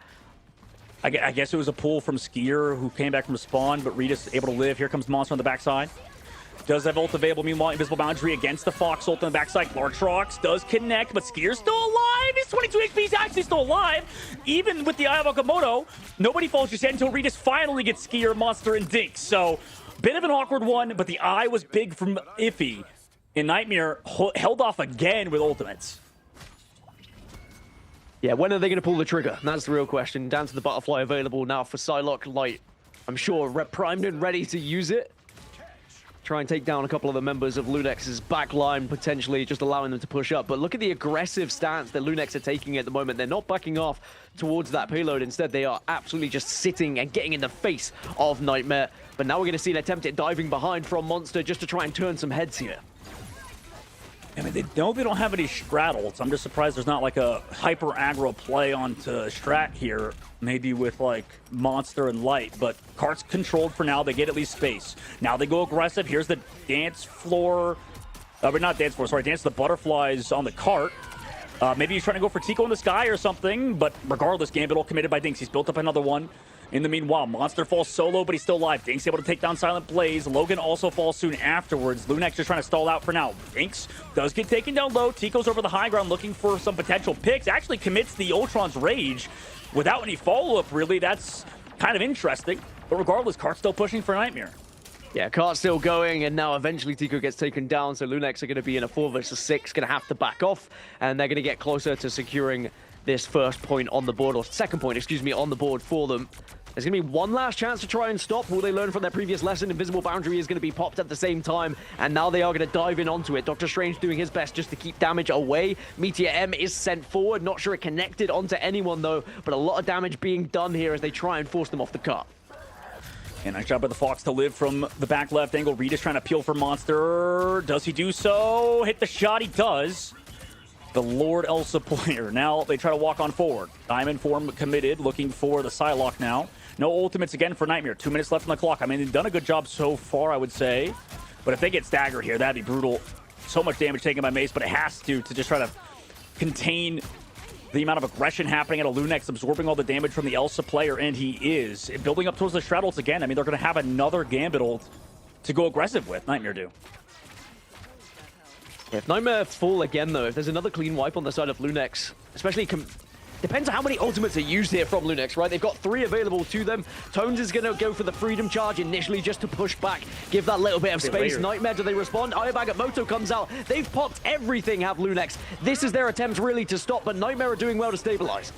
I guess it was a pull from Skier, who came back from spawn, but Redis able to live. Here comes Monster on the backside. Does have ult available. Meanwhile, Invisible Boundary against the Fox ult on the backside. Lartrox does connect, but Skier's still alive. He's 22 HP. He's actually still alive. Even with the Eye of Okamoto, nobody falls just yet until Redis finally gets Skier, Monster, and Dink. So, bit of an awkward one, but the Eye was big from Iffy. And NTMR held off again with ultimates. Yeah, when are they going to pull the trigger? That's the real question. Down to the Butterfly available now for Psylocke. Light, I'm sure, primed and ready to use it. try and take down a couple of the members of Lunex's back line, potentially just allowing them to push up. But look at the aggressive stance that Lunex are taking at the moment. They're not backing off towards that payload. Instead, they are absolutely just sitting and getting in the face of Nightmare. But now we're going to see an attempt at diving behind from Monster just to try and turn some heads here. I mean, they know they don't have any straddles. I'm just surprised there's not like a hyper aggro play onto Strat here. Maybe with like Monster and Light, but Cart's controlled for now. They get at least space. Now they go aggressive. Here's the dance floor. But not dance floor, sorry. Dance the butterflies on the cart. Maybe he's trying to go for Tico in the sky or something, but regardless, Gambit all committed by Dinks. He's built up another one. In the meanwhile, Monster falls solo, but he's still alive. Dinks able to take down Silent Blaze. Logan also falls soon afterwards. Lunex just trying to stall out for now. Dinks does get taken down low. Tico's over the high ground looking for some potential picks. Actually commits the Ultron's Rage without any follow-up, really. That's kind of interesting. But regardless, Cart's still pushing for Nightmare. Yeah, Cart's still going, and now eventually Tico gets taken down, so Lunex are going to be in a 4 versus 6, going to have to back off, and they're going to get closer to securing this first point on the board, or second point, excuse me, on the board for them. There's going to be one last chance to try and stop. Will they learn from their previous lesson? Invisible Boundary is going to be popped at the same time, and now they are going to dive in onto it. Doctor Strange doing his best just to keep damage away. Meteor M is sent forward. Not sure it connected onto anyone, though, but a lot of damage being done here as they try and force them off the cart. And nice job by the Fox to live from the back left angle. Reed is trying to peel for Monster. Does he do so? Hit the shot, he does. The Lord Elsa player. Now they try to walk on forward. Diamond form committed, looking for the Psylocke now. No ultimates again for Nightmare. 2 minutes left on the clock. I mean, they've done a good job so far, I would say. But if they get staggered here, that'd be brutal. So much damage taken by Mace, but it has to just try to contain the amount of aggression happening at a Lunex, absorbing all the damage from the Elsa player, and he is. Building up towards the straddles again. I mean, they're going to have another Gambit ult to go aggressive with. Nightmare do. If Nightmare fall again, though, if there's another clean wipe on the side of Lunex, especially depends on how many ultimates are used here from Lunex, right? They've got 3 available to them. Tones is going to go for the Freedom Charge initially just to push back, give that little bit of space. Nightmare, do they respond? Ayabagamoto comes out. They've popped everything, have Lunex. This is their attempt really to stop, but Nightmare are doing well to stabilize.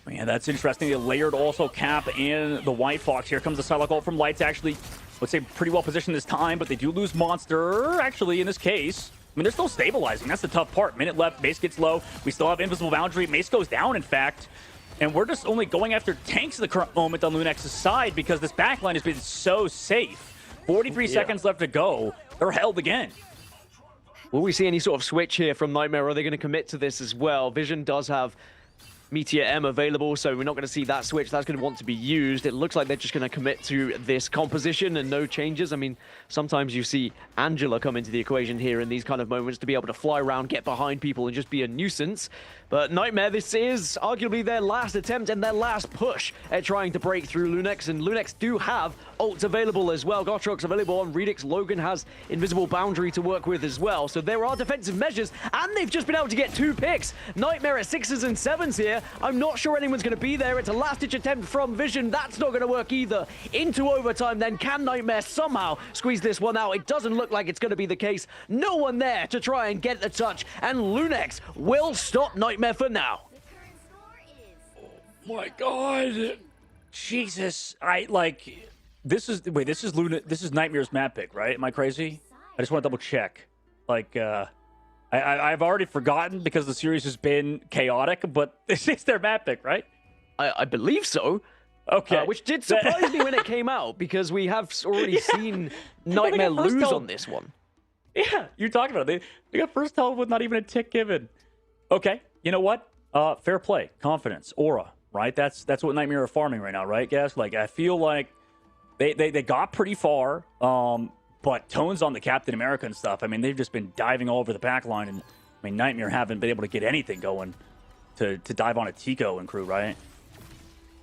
Man, that's interesting. They layered also Cap and the White Fox. Here comes the Psylocke ult from Lights. Actually, let's say pretty well positioned this time, but they do lose Monster, actually, in this case. I mean, they're still stabilizing. That's the tough part. Minute left. Mace gets low. We still have Invisible Boundary. Mace goes down, in fact. And we're just only going after tanks at the current moment on Lunex's side because this backline has been so safe. 43 seconds left to go. They're held again. Will we see any sort of switch here from Nightmare? Are they going to commit to this as well? Vision does have Meteor M available, so we're not going to see that switch. That's going to want to be used. It looks like they're just going to commit to this composition and no changes. I mean, sometimes you see Angela come into the equation here in these kind of moments to be able to fly around, get behind people, and just be a nuisance. But Nightmare, this is arguably their last attempt and their last push at trying to break through Lunex, and Lunex do have ults available as well. Gotrok's available on Redix. Logan has Invisible Boundary to work with as well. So there are defensive measures, and they've just been able to get 2 picks. Nightmare at 6s and 7s here. I'm not sure anyone's going to be there. It's a last-ditch attempt from Vision. That's not going to work either. Into overtime then. Can Nightmare somehow squeeze this one out? It doesn't look like it's going to be the case. No one there to try and get the touch, and Lunex will stop Nightmare for now. Oh my God. Jesus. This is Nightmare's map pick, right? Am I crazy? I just want to double check. I've already forgotten because the series has been chaotic, but this is their map pick, right? I believe so. Okay. Which did surprise me when it came out, because we have already seen Nightmare lose on this one. Yeah, you're talking about it. They got first tell with not even a tick given. Okay, you know what? Fair play, confidence, aura, right? That's what Nightmare are farming right now, right, guys? I feel like they got pretty far, but Tones on the Captain America and stuff, I mean, they've just been diving all over the back line, and I mean, Nightmare haven't been able to get anything going to dive on a Tico and crew, right?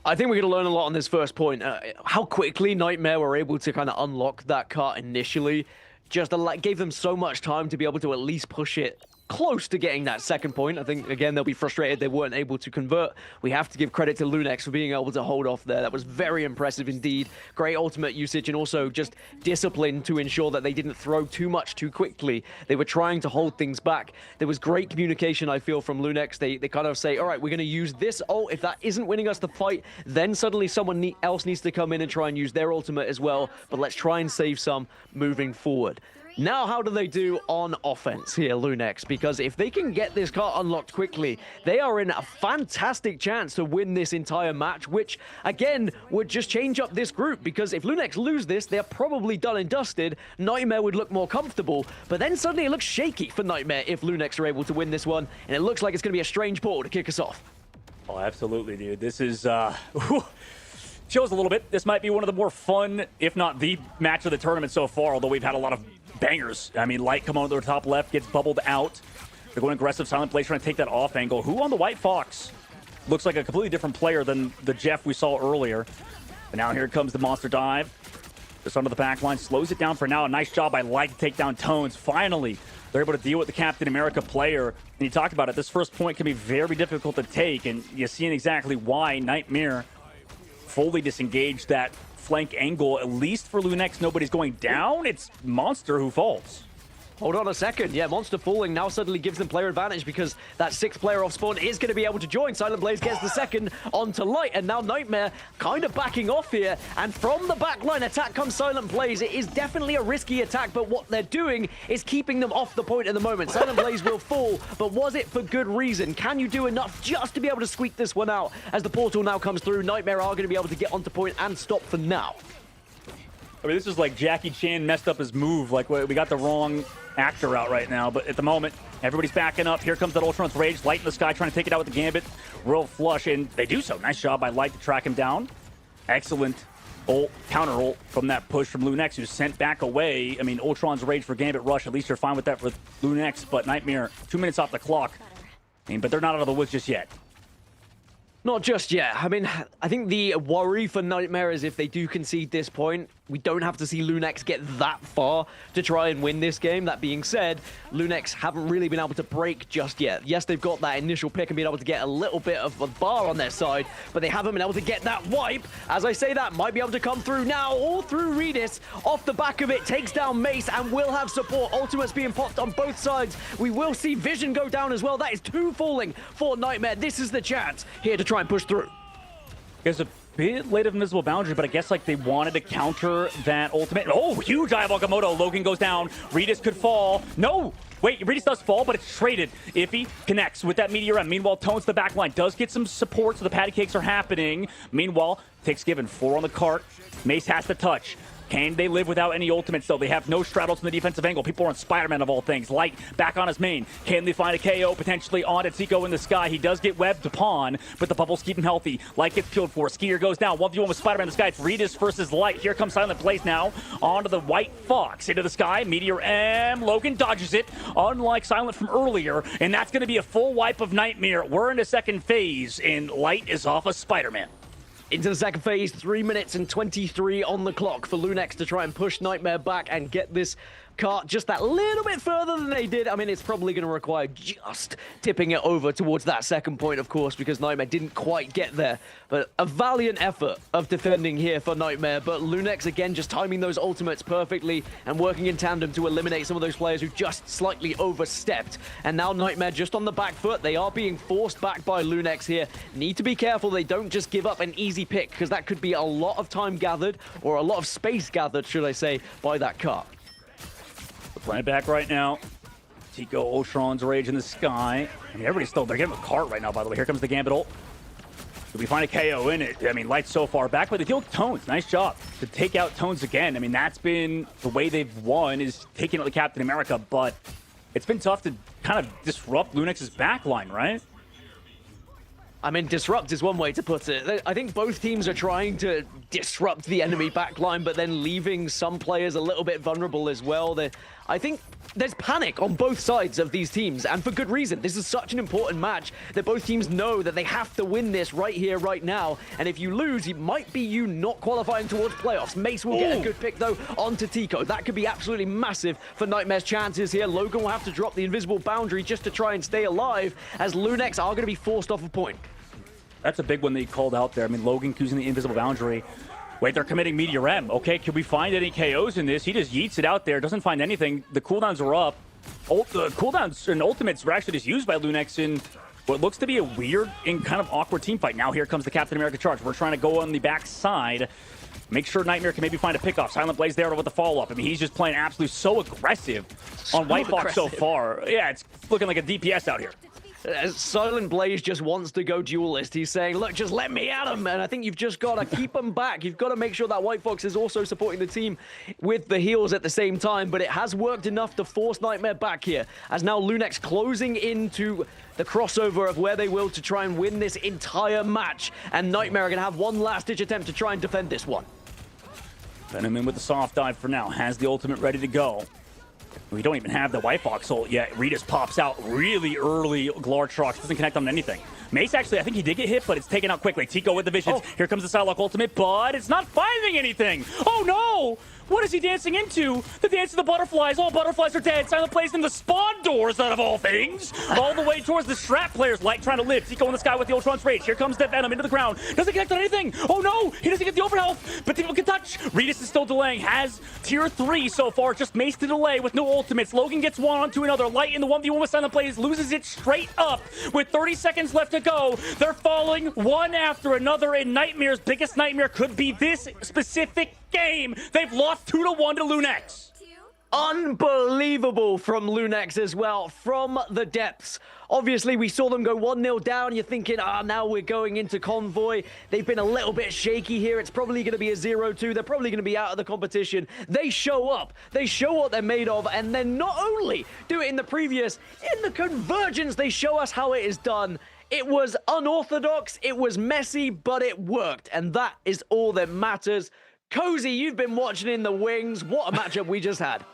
I think we're going to learn a lot on this first point. How quickly Nightmare were able to kind of unlock that cart initially just gave them so much time to be able to at least push it close to getting that second point. I think, again, they'll be frustrated they weren't able to convert. We have to give credit to Lunex for being able to hold off there. That was very impressive indeed. Great ultimate usage and also just discipline to ensure that they didn't throw too much too quickly. They were trying to hold things back. There was great communication, I feel, from Lunex. They kind of say, all right, we're going to use this ult. If that isn't winning us the fight, then suddenly someone else needs to come in and try and use their ultimate as well. But let's try and save some moving forward. Now, how do they do on offense here, Lunex? Because if they can get this cart unlocked quickly, they are in a fantastic chance to win this entire match, which, again, would just change up this group. Because if Lunex lose this, they're probably done and dusted. Nightmare would look more comfortable, but then suddenly it looks shaky for Nightmare if Lunex are able to win this one, and it looks like it's going to be a strange portal to kick us off. Oh, absolutely, dude. This is... Shows a little bit. This might be one of the more fun, if not the match of the tournament so far, although we've had a lot of bangers. I mean, Light coming on the top left, gets bubbled out. They're going aggressive, Silent Blaze trying to take that off angle. Who on the White Fox? Looks like a completely different player than the Jeff we saw earlier. But now here comes the monster dive. Just under the back line, slows it down for now. A nice job by Light to take down Tones. Finally, they're able to deal with the Captain America player. And you talked about it, this first point can be very difficult to take, and you're seeing exactly why Nightmare fully disengaged that flank angle. At least for Lunex, nobody's going down. It's Monster who falls. Hold on a second. Yeah, Monster falling now suddenly gives them player advantage because that 6th player off spawn is going to be able to join. Silent Blaze gets the second onto Light, and now Nightmare kind of backing off here. And from the backline attack comes Silent Blaze. It is definitely a risky attack, but what they're doing is keeping them off the point at the moment. Silent Blaze will fall, but was it for good reason? Can you do enough just to be able to squeak this one out as the portal now comes through? Nightmare are going to be able to get onto point and stop for now. I mean, this is like Jackie Chan messed up his move. Like, we got the wrong actor out right now, but at the moment, everybody's backing up. Here comes that Ultron's Rage. Light in the sky trying to take it out with the Gambit. Real flush, and they do so. Nice job by Light to track him down. Excellent ult, counter ult from that push from Lunex, who's sent back away. I mean, Ultron's Rage for Gambit Rush. At least you're fine with that for Lunex, but Nightmare, 2 minutes off the clock. I mean, but they're not out of the woods just yet. Not just yet. I mean, I think the worry for Nightmare is if they do concede this point, we don't have to see Lunex get that far to try and win this game. That being said, Lunex haven't really been able to break just yet. Yes, they've got that initial pick and been able to get a little bit of a bar on their side, but they haven't been able to get that wipe. As I say that, might be able to come through now, all through Redis. Off the back of it, takes down Mace and will have support. Ultimates being popped on both sides. We will see Vision go down as well. That is 2 falling for Nightmare. This is the chance here to try and push through. There's a bit late of Invisible Boundary, but I guess like they wanted to counter that ultimate. Oh, huge eyeball Komodo. Logan goes down. Redis could fall. No! Wait, Redis does fall, but it's traded. Iffy connects with that Meteor M. Meanwhile, Tones the back line does get some support, so the patty cakes are happening. Meanwhile, takes given 4 on the cart. Mace has to touch. Can they live without any ultimates, though? They have no straddles from the defensive angle. People are on Spider-Man, of all things. Light back on his main. Can they find a KO potentially on Tetsuko in the sky? He does get webbed upon, but the bubbles keep him healthy. Light gets killed for. Skier goes down. 1v1 with Spider-Man in the sky. It's Redis versus Light. Here comes Silent Blaze now onto the White Fox. Into the sky. Meteor M. Logan dodges it, unlike Silent from earlier, and that's going to be a full wipe of Nightmare. We're in the second phase, and Light is off of Spider-Man. Into the second phase, 3 minutes and 23 on the clock for Lunex to try and push Nightmare back and get this cart just that little bit further than they did. I mean, it's probably going to require just tipping it over towards that second point, of course, because Nightmare didn't quite get there. But a valiant effort of defending here for Nightmare. But Lunex, again, just timing those ultimates perfectly and working in tandem to eliminate some of those players who just slightly overstepped. And now Nightmare just on the back foot. They are being forced back by Lunex here. Need to be careful they don't just give up an easy pick, because that could be a lot of time gathered, or a lot of space gathered, should I say, by that cart. Right back right now. Tico, Ultron's Rage in the sky. I mean, everybody's still, they're getting a cart right now, by the way. Here comes the Gambit ult. Do we find a KO in it? I mean, Light's so far back, but they deal with Tones. Nice job to take out Tones again. I mean, that's been the way they've won, is taking out the Captain America, but it's been tough to kind of disrupt Lunex's backline, right? I mean, disrupt is one way to put it. I think both teams are trying to disrupt the enemy backline, but then leaving some players a little bit vulnerable as well. I think there's panic on both sides of these teams, and for good reason. This is such an important match that both teams know that they have to win this right here, right now. And if you lose, it might be you not qualifying towards playoffs. Mace will get a good pick, though, onto Tico. That could be absolutely massive for Nightmare's chances here. Logan will have to drop the invisible boundary just to try and stay alive, as Lunex are going to be forced off a point. That's a big one that he called out there. I mean, Logan using the invisible boundary. Wait, they're committing Meteor M. Okay, can we find any KOs in this? He just yeets it out there, doesn't find anything. The cooldowns are up. The cooldowns and ultimates were actually just used by Lunex in what looks to be a weird and kind of awkward team fight. Now here comes the Captain America charge. We're trying to go on the back side. Make sure Nightmare can maybe find a pickoff. Silent Blaze there with the follow-up. I mean, he's just playing absolutely so aggressive on White Fox so far. Yeah, it's looking like a DPS out here. Silent Blaze just wants to go duelist. He's saying, look, just let me at him. And I think you've just got to keep him back. You've got to make sure that White Fox is also supporting the team with the heals at the same time. But it has worked enough to force Nightmare back here, as now Lunex closing into the crossover of where they will to try and win this entire match. And Nightmare are going to have one last-ditch attempt to try and defend this one. Venom in with the soft dive for now. Has the ultimate ready to go. We don't even have the White Fox ult yet. Redis pops out really early. Glartrox doesn't connect on anything. Mace actually, I think he did get hit, but it's taken out quickly. Tico with the visions. Here comes the Psylocke ultimate, but it's not finding anything. Oh no! What is he dancing into? The dance of the butterflies. All butterflies are dead. Silent plays in the spawn doors, out of all things. All the way towards the Strat players. Light trying to live. Tico in the sky with the Ultron's Rage. Here comes the Venom into the ground. Doesn't connect on anything. Oh no! He doesn't get the overhealth, but Tico can touch. Redis is still delaying. Has tier 3 so far. Just Mace to delay with no ultimates. Logan gets one onto another. Light in the 1v1 with Silent plays. Loses it straight up with 30 seconds left to go. They're falling one after another, and Nightmare's biggest nightmare could be this specific game. They've lost 2-1 to Lunex. Unbelievable from Lunex as well, from the depths. Obviously, we saw them go 1-0 down. You're thinking, now we're going into convoy. They've been a little bit shaky here. It's probably going to be a 0-2. They're probably going to be out of the competition. They show up. They show what they're made of. And then not only do it in the previous, in the convergence, they show us how it is done. It was unorthodox. It was messy, but it worked. And that is all that matters. Cozy, you've been watching in the wings. What a matchup we just had.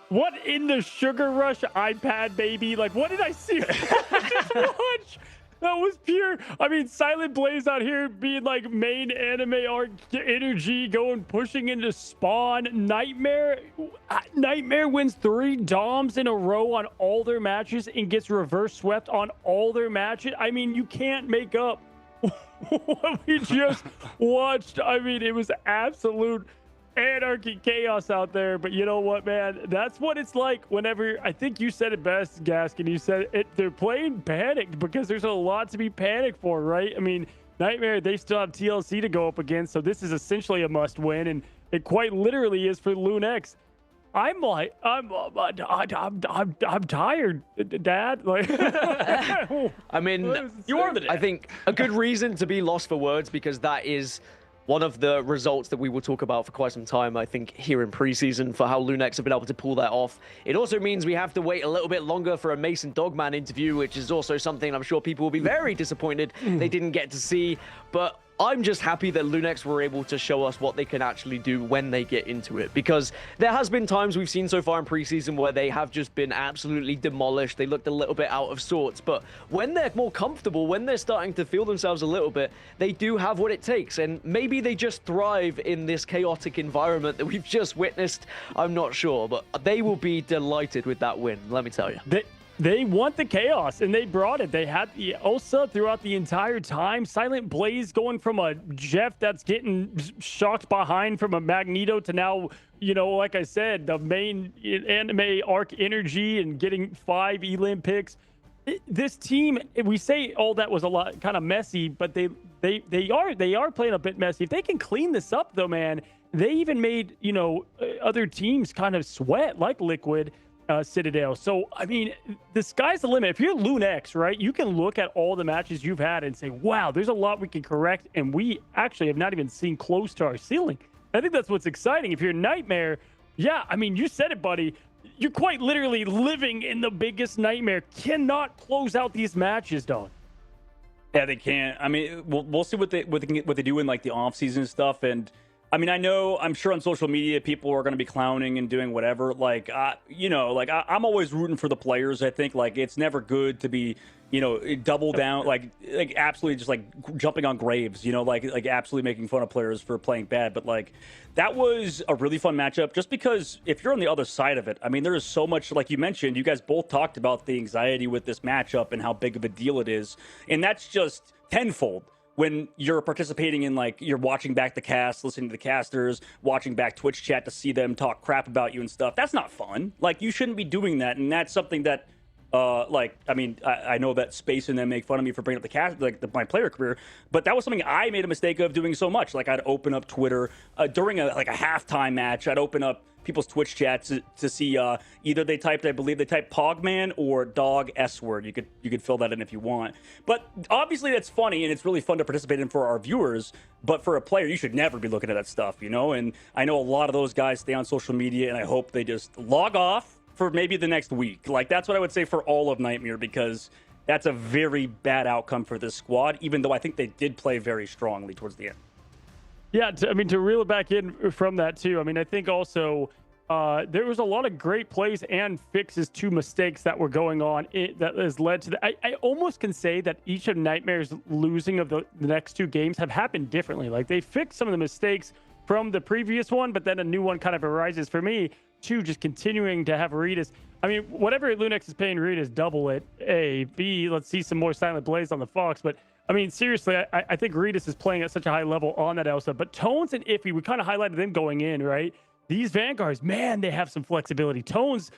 What in the Sugar Rush iPad, baby? Like, what did I see? Just watch. That was pure. I mean, Silent Blaze out here being like main anime arc energy, pushing into spawn. Nightmare wins 3 DOMs in a row on all their matches and gets reverse swept on all their matches. I mean, you can't make up what we just watched. I mean, it was absolute anarchy, chaos out there. But you know what, man? That's what it's like whenever, I think you said it best, Gaskin. You said it, they're playing panicked because there's a lot to be panicked for, right? I mean, Nightmare, they still have TLC to go up against, so this is essentially a must win, and it quite literally is for Lunex. I'm like, I'm tired, Dad. Like, I mean, you are the dad. I think a good reason to be lost for words, because that is one of the results that we will talk about for quite some time, I think, here in preseason, for how Lunex have been able to pull that off. It also means we have to wait a little bit longer for a Mason Dogman interview, which is also something I'm sure people will be very disappointed they didn't get to see. But I'm just happy that Lunex were able to show us what they can actually do when they get into it, because there has been times we've seen so far in preseason where they have just been absolutely demolished. They looked a little bit out of sorts, but when they're more comfortable, when they're starting to feel themselves a little bit, they do have what it takes, and maybe they just thrive in this chaotic environment that we've just witnessed. I'm not sure, but they will be delighted with that win, let me tell you. They want the chaos, and they brought it. They had the Elsa throughout the entire time. Silent Blaze going from a Jeff that's getting shocked behind from a Magneto to now, you know, like I said, the main anime arc energy and getting 5 Elim picks. This team, we say all that was a lot kind of messy, but they are playing a bit messy. If they can clean this up, though, man, they even made, you know, other teams kind of sweat, like Liquid. Citadel. So, I mean, the sky's the limit. If you're Lunex, right, you can look at all the matches you've had and say, wow, there's a lot we can correct, and we actually have not even seen close to our ceiling. I think that's what's exciting. If you're Nightmare, yeah, I mean, you said it, buddy. You're quite literally living in the biggest nightmare. Cannot close out these matches, Don. Yeah, they can't. I mean, we'll see what they do in like the off-season stuff, and I mean, I'm sure on social media people are going to be clowning and doing whatever. Like, I'm always rooting for the players. I think like it's never good to be, double down, like absolutely just like jumping on graves, like absolutely making fun of players for playing bad. But like that was a really fun matchup just because if you're on the other side of it, I mean, there is so much, like you mentioned, you guys both talked about the anxiety with this matchup and how big of a deal it is. And that's just tenfold when you're participating in, like, you're watching back the cast, listening to the casters, watching back Twitch chat to see them talk crap about you and stuff. That's not fun. Like, you shouldn't be doing that. And that's something that, I know that Space and them make fun of me for bringing up the cast, like my player career, but that was something I made a mistake of doing so much. Like, I'd open up Twitter during a halftime match. I'd open up people's Twitch chats to see either I believe they typed Pogman or dog S word. You could fill that in if you want. But obviously that's funny and it's really fun to participate in for our viewers. But for a player, you should never be looking at that stuff, And I know a lot of those guys stay on social media, and I hope they just log off for maybe the next week. Like, that's what I would say for all of Nightmare, because that's a very bad outcome for this squad, even though I think they did play very strongly towards the end. Yeah, to reel it back in from that too. I mean, I think also there was a lot of great plays and fixes to mistakes that were going on that has led to I almost can say that each of Nightmare's losing of the next two games have happened differently. Like, they fixed some of the mistakes from the previous one, but then a new one kind of arises. For me, two, just continuing to have Reedus. I mean, whatever Lunex is paying Reedus, double it. A. B, let's see some more Silent Blaze on the Fox. But I mean, seriously, I think Reedus is playing at such a high level on that Elsa. But Tones and Iffy, we kind of highlighted them going in, right? These Vanguards, man, they have some flexibility. Tones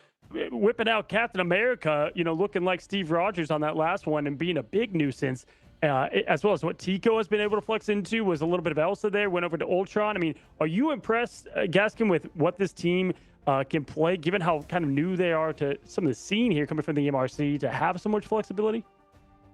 whipping out Captain America, looking like Steve Rogers on that last one and being a big nuisance. As well as what Tico has been able to flex into was a little bit of Elsa there, went over to Ultron. I mean, are you impressed, Gaskin, with what this team can play, given how kind of new they are to some of the scene here coming from the MRC, to have so much flexibility?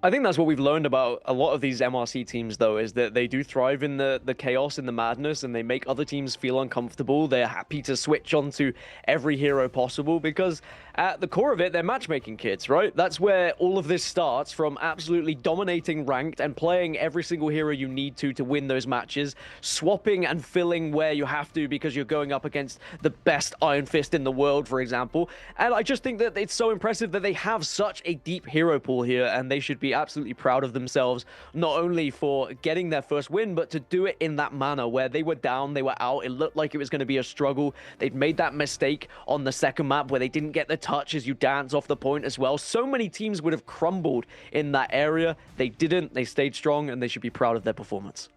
I think that's what we've learned about a lot of these MRC teams, though, is that they do thrive in the chaos and the madness, and they make other teams feel uncomfortable. They're happy to switch onto every hero possible because at the core of it, they're matchmaking kids, right? That's where all of this starts, from absolutely dominating ranked and playing every single hero you need to win those matches, swapping and filling where you have to because you're going up against the best Iron Fist in the world, for example. And I just think that it's so impressive that they have such a deep hero pool here, and they should be absolutely proud of themselves, not only for getting their first win, but to do it in that manner where they were down, they were out, it looked like it was going to be a struggle. They'd made that mistake on the second map where they didn't get the touch as you dance off the point as well. So many teams would have crumbled in that area. They didn't. They stayed strong, and they should be proud of their performance.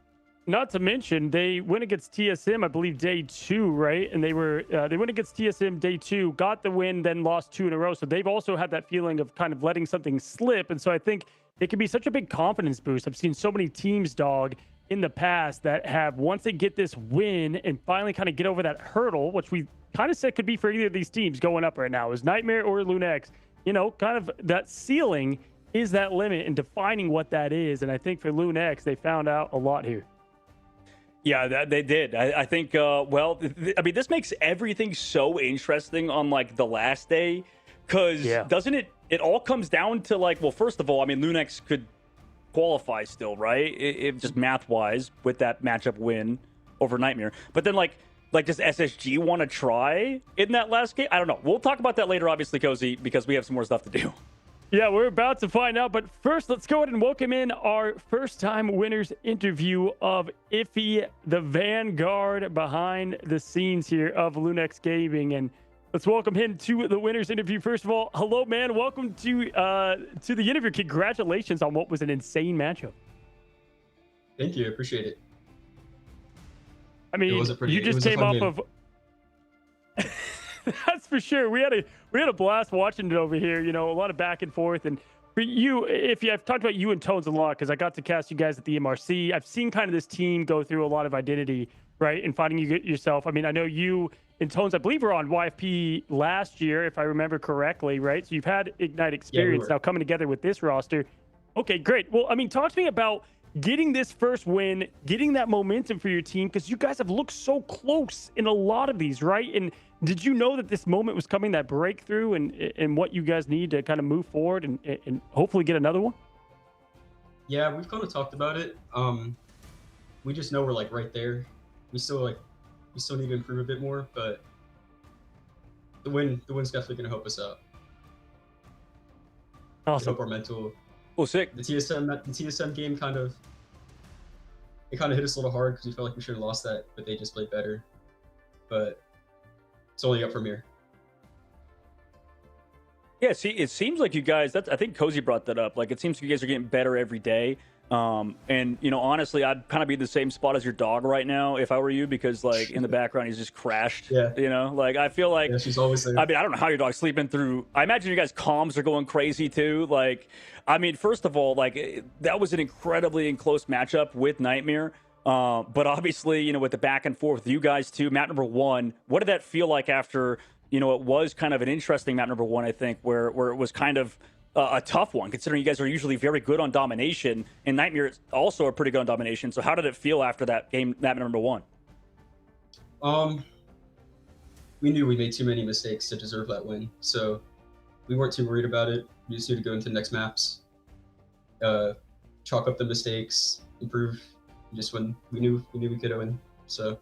Not to mention, they went against TSM, I believe, day 2, right? And they went against TSM day 2, got the win, then lost 2 in a row. So they've also had that feeling of kind of letting something slip. And so I think it can be such a big confidence boost. I've seen so many teams, dog, in the past that have, once they get this win and finally kind of get over that hurdle, which we kind of said could be for either of these teams going up right now, is Nightmare or Lunex, kind of that ceiling is that limit and defining what that is. And I think for Lunex, they found out a lot here. Yeah, they did. I think, this makes everything so interesting on, like, the last day, because doesn't it all comes down to, like, well, first of all, I mean, Lunex could qualify still, right? It just math-wise with that matchup win over Nightmare. But then, like, does SSG want to try in that last game? I don't know. We'll talk about that later, obviously, Cozy, because we have some more stuff to do. Yeah, we're about to find out. But first, let's go ahead and welcome in our first-time winners interview of Iffy, the Vanguard behind the scenes here of Lunex Gaming. And let's welcome him to the winners interview. First of all, hello, man. Welcome to the interview. Congratulations on what was an insane matchup. Thank you. I appreciate it. I mean, you just came off of... That's for sure. We had a blast watching it over here. A lot of back and forth. And for you, I've talked about you and Tones a lot because I got to cast you guys at the MRC. I've seen kind of this team go through a lot of identity, right, and finding yourself. I mean, I know you and Tones, I believe, were on YFP last year, if I remember correctly, right? So you've had Ignite experience now coming together with this roster. Okay, great. Well, I mean, talk to me about getting this first win, getting that momentum for your team, because you guys have looked so close in a lot of these, right? And did you know that this moment was coming, that breakthrough, and what you guys need to kind of move forward and hopefully get another one? Yeah, we've kind of talked about it. We just know we're, like, right there. We still, like, We still need to improve a bit more, but the win's definitely going to help us out. Awesome. Help our mental. Oh, sick. The TSM game kind of hit us a little hard because we felt like we should have lost that, but they just played better. But it's only up from here. Yeah, see, it seems like you guys, I think Cozy brought that up. Like, it seems like you guys are getting better every day. And, you know, honestly, I'd kind of be in the same spot as your dog right now if I were you, because, like, in the background, he's just crashed. Yeah. You know, like, I feel like, Yeah, she's always there. I mean, I don't know how your dog's sleeping through. I imagine you guys' comms are going crazy too. Like, I mean, first of all, like, that was an incredibly close matchup with Nightmare. But obviously, you know, with the back and forth with you guys too, map number 1, what did that feel like after, you know, it was kind of an interesting map number 1, I think, where it was kind of a tough one, considering you guys are usually very good on domination, and Nightmare also are pretty good on domination. So how did it feel after that game, map number 1? We knew we made too many mistakes to deserve that win, so we weren't too worried about it. We just needed to go into the next maps, chalk up the mistakes, improve. Just when we knew we could win, so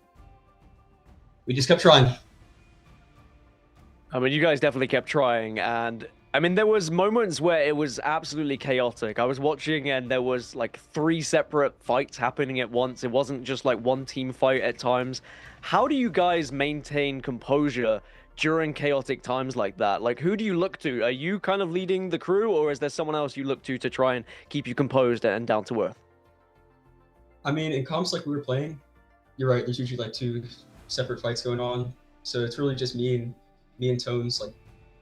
we just kept trying. I mean, you guys definitely kept trying, and I mean, there was moments where it was absolutely chaotic. I was watching, and there was like 3 separate fights happening at once. It wasn't just like one team fight at times. How do you guys maintain composure during chaotic times like that? Like, who do you look to? Are you kind of leading the crew, or is there someone else you look to try and keep you composed and down to earth? I mean, in comps like we were playing, you're right, there's usually like 2 separate fights going on. So it's really just me and Tones like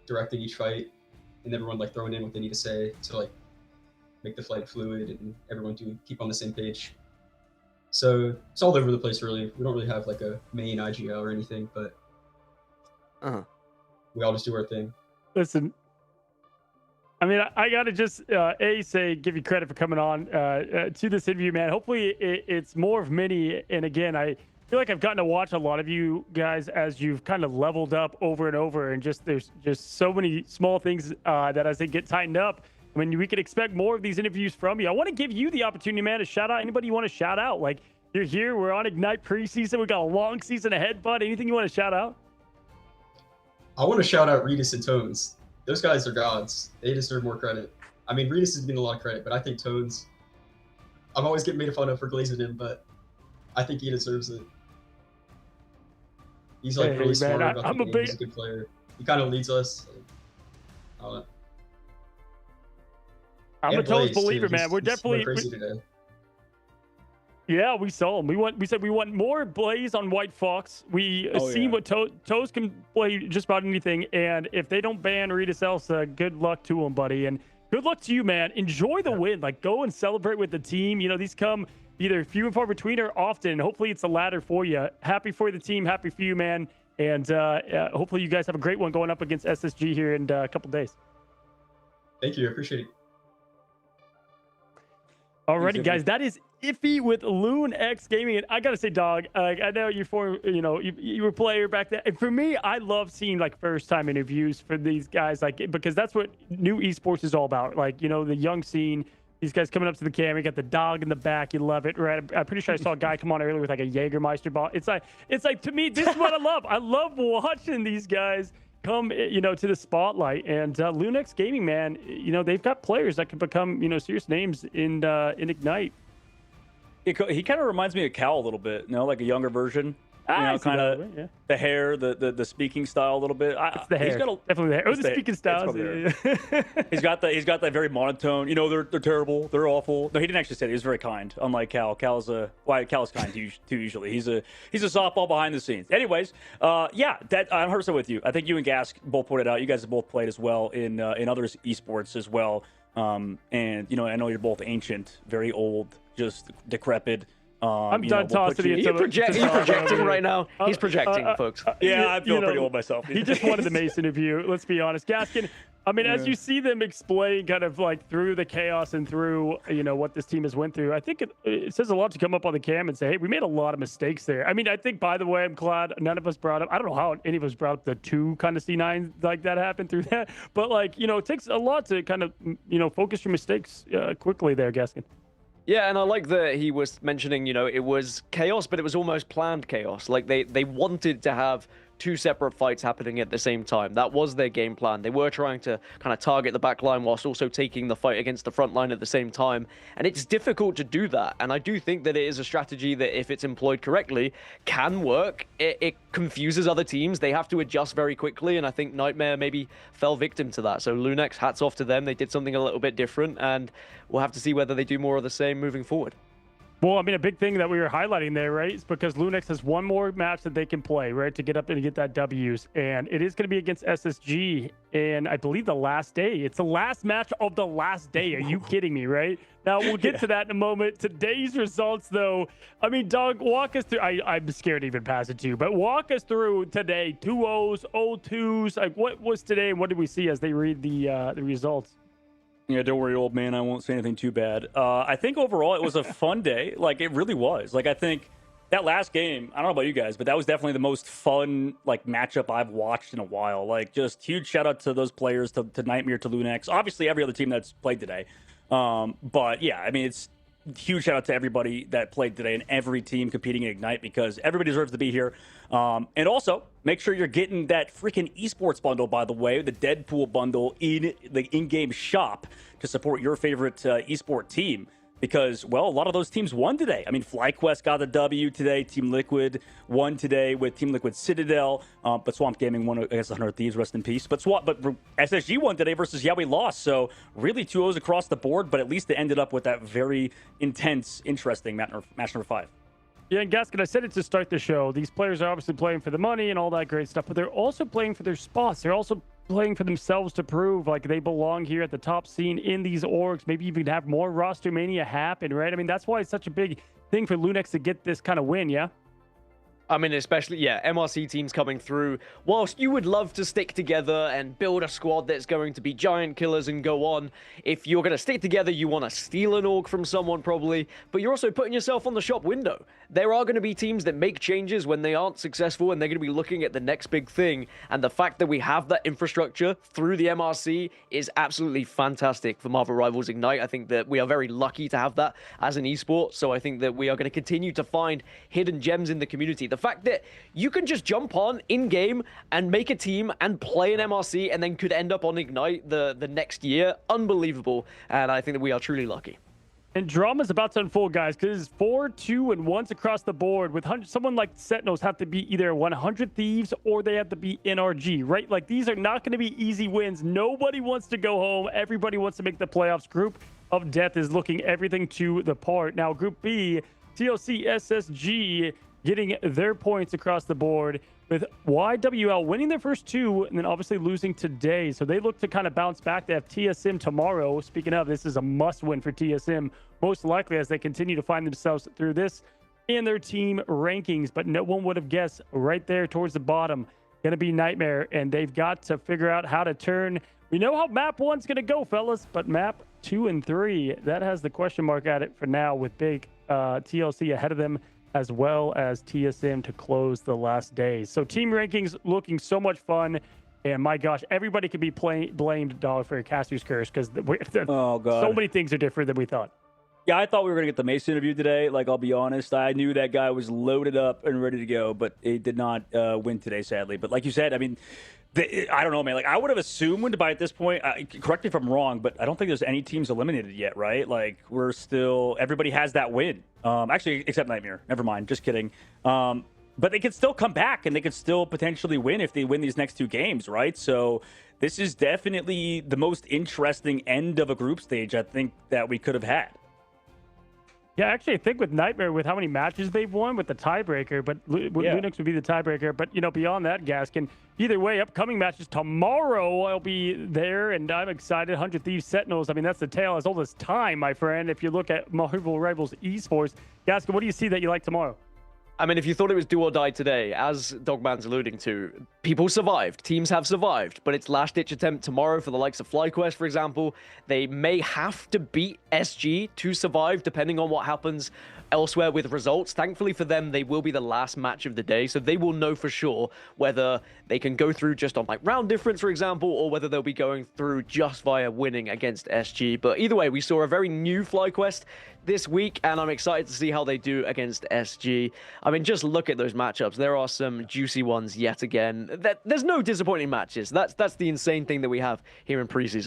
directing each fight, and everyone like throwing in what they need to say to like make the fight fluid and everyone keep on the same page. So it's all over the place really. We don't really have like a main IGL or anything, but we all just do our thing. Listen, I mean, I gotta just give you credit for coming on to this interview, man. Hopefully, it's more of many. And again, I feel like I've gotten to watch a lot of you guys as you've kind of leveled up over and over, and there's just so many small things that as they get tightened up, I mean, we can expect more of these interviews from you. I want to give you the opportunity, man, to shout out anybody you want to shout out. Like, you're here, we're on Ignite preseason, we got a long season ahead, bud. Anything you want to shout out? I want to shout out Redis and Tones. Those guys are gods. They deserve more credit. I mean, Redis is getting a lot of credit, but I think Tones, I'm always getting made fun of for glazing him, but I think he deserves it. He's like really smart about the game. He's a good player. He kind of leads us. I don't know. I'm a Tones believer, man. We're definitely crazy today. Yeah, we saw him. We said we want more Blaze on White Fox. We see what Toes can play just about anything. And if they don't ban Redis Elsa, good luck to him, buddy. And good luck to you, man. Enjoy the win. Like, go and celebrate with the team. You know, these come either few and far between or often. Hopefully it's the latter for you. Happy for the team. Happy for you, man. And hopefully you guys have a great one going up against SSG here in a couple days. Thank you. I appreciate it. Alrighty, guys, that is Iffy with Lunex Gaming, and I gotta say, dog, I know you were a player back then. And for me, I love seeing like first-time interviews for these guys, like, because that's what new esports is all about. Like, you know, the young scene, these guys coming up to the camera, you got the dog in the back, you love it, right? I'm pretty sure I saw a guy come on earlier with like a Jägermeister ball. It's like to me, this is what I love. I love watching these guys come, you know, to the spotlight. And Lunex Gaming, man, you know, they've got players that can become, you know, serious names in Ignite. He kind of reminds me of Cal a little bit, you know, like a younger version. You know, kind of the hair, the speaking style a little bit. It's the hair. Definitely the hair. Oh, the speaking style. He's got that very monotone. You know, they're terrible. They're awful. No, he didn't actually say that. He was very kind. Unlike Cal. Cal's kind too usually. He's a softball behind the scenes. Anyways, yeah, that I'm 100% with you. I think you and Gask both pointed out. You guys have both played as well in other esports as well. And you know, I know you're both ancient, very old, just decrepit. I'm done tossing it. He's projecting right now. He's projecting, folks. Yeah, I feel pretty old myself. He just wanted the Mason interview. Let's be honest, Gaskin. I mean, as you see them explain kind of like through the chaos and through, you know, what this team has went through, I think it says a lot to come up on the cam and say, hey, we made a lot of mistakes there. I mean, I think, by the way, I'm glad none of us brought up, I don't know how any of us brought up the 2 kind of C9s like that happened through that. But like, you know, it takes a lot to kind of, you know, focus your mistakes quickly there, Gaskin. Yeah, and I like that he was mentioning, it was chaos, but it was almost planned chaos. Like they wanted to have two separate fights happening at the same time. That was their game plan. They were trying to kind of target the back line whilst also taking the fight against the front line at the same time. And it's difficult to do that. And I do think that it is a strategy that, if it's employed correctly, can work. It confuses other teams. They have to adjust very quickly. And I think NTMR maybe fell victim to that. So Lunex, hats off to them. They did something a little bit different. And we'll have to see whether they do more of the same moving forward. Well, I mean, a big thing that we were highlighting there, right, is because Lunex has one more match that they can play, right, to get up and get that W's. And it is going to be against SSG, and I believe the last day. It's the last match of the last day. Are you kidding me, right? Now, we'll get to that in a moment. Today's results, though, I mean, Doug, walk us through. I'm scared to even pass it to you, but walk us through today. 2-0s, 0-2s. Like, what was today, and what did we see as they read the results? Yeah, don't worry, old man. I won't say anything too bad. I think overall it was a fun day. Like, it really was. Like, I think that last game, I don't know about you guys, but that was definitely the most fun, like, matchup I've watched in a while. Like, just huge shout out to those players, to NTMR, to Lunex. Obviously, every other team that's played today. But, yeah, I mean, it's huge shout out to everybody that played today and every team competing in Ignite, because everybody deserves to be here. And also, make sure you're getting that freaking esports bundle, by the way, the Deadpool bundle in the in-game shop to support your favorite esport team. Because, well, a lot of those teams won today. I mean, FlyQuest got the W today. Team Liquid won today with Team Liquid Citadel. But Swamp Gaming won against the 100 Thieves, rest in peace. But SSG won today versus we lost. So really 2-0s across the board, but at least they ended up with that very intense, interesting match number 5. Yeah, and Gaskin, I said it to start the show. These players are obviously playing for the money and all that great stuff, but they're also playing for their spots. They're also playing for themselves to prove like they belong here at the top scene in these orgs, maybe even have more roster mania happen, right? I mean, that's why it's such a big thing for Lunex to get this kind of win, yeah? I mean, especially, yeah, MRC teams coming through. Whilst you would love to stick together and build a squad that's going to be giant killers and go on, if you're going to stick together, you want to steal an org from someone probably, but you're also putting yourself on the shop window. There are going to be teams that make changes when they aren't successful, and they're going to be looking at the next big thing. And the fact that we have that infrastructure through the MRC is absolutely fantastic for Marvel Rivals Ignite. I think that we are very lucky to have that as an esport, so I think that we are going to continue to find hidden gems in the community. The fact that you can just jump on in-game and make a team and play an MRC and then could end up on Ignite the next year, unbelievable. And I think that we are truly lucky. And drama's about to unfold, guys, because it's 4, 2, and 1s across the board. With someone like Sentinels have to be either 100 Thieves or they have to be NRG, right? Like, these are not going to be easy wins. Nobody wants to go home. Everybody wants to make the playoffs. Group of Death is looking everything to the part. Now, Group B, TLC, SSG getting their points across the board, with YWL winning their first 2 and then obviously losing today. So they look to kind of bounce back. They have TSM tomorrow. Speaking of, this is a must win for TSM, most likely, as they continue to find themselves through this in their team rankings. But no one would have guessed right there towards the bottom, going to be NTMR, and they've got to figure out how to turn. We know how map 1's going to go, fellas, but map 2 and 3, that has the question mark at it for now, with big TLC ahead of them, as well as TSM to close the last day. So team rankings looking so much fun. And my gosh, everybody could be blamed, Dog, for a caster's curse, because so many things are different than we thought. Yeah, I thought we were going to get the Mace interview today. Like, I'll be honest. I knew that guy was loaded up and ready to go, but he did not win today, sadly. But like you said, I mean, I don't know, man. Like, I would have assumed by at this point, correct me if I'm wrong, but I don't think there's any teams eliminated yet, right? Like, we're still, everybody has that win. Actually, except NTMR. Never mind. Just kidding. But they could still come back, and they could still potentially win if they win these next 2 games, right? So this is definitely the most interesting end of a group stage, I think, that we could have had. Yeah, actually, I think with NTMR, with how many matches they've won, with the tiebreaker, but Lunex would be the tiebreaker. But, you know, beyond that, Gaskin, either way, upcoming matches tomorrow, I'll be there, and I'm excited. 100 Thieves Sentinels. I mean, that's the tale as old as time, my friend, if you look at Marvel Rivals Esports. Gaskin, what do you see that you like tomorrow? I mean, if you thought it was do or die today, as Dogman's alluding to, people survived. Teams have survived, but it's last-ditch attempt tomorrow for the likes of FlyQuest, for example. They may have to beat SG to survive, depending on what happens elsewhere with results. Thankfully for them, they will be the last match of the day, so they will know for sure whether they can go through just on like round difference, for example, or whether they'll be going through just via winning against SG. But either way, we saw a very new FlyQuest this week, and I'm excited to see how they do against SG. I mean, just look at those matchups. There are some juicy ones yet again. There's no disappointing matches. That's the insane thing that we have here in preseason.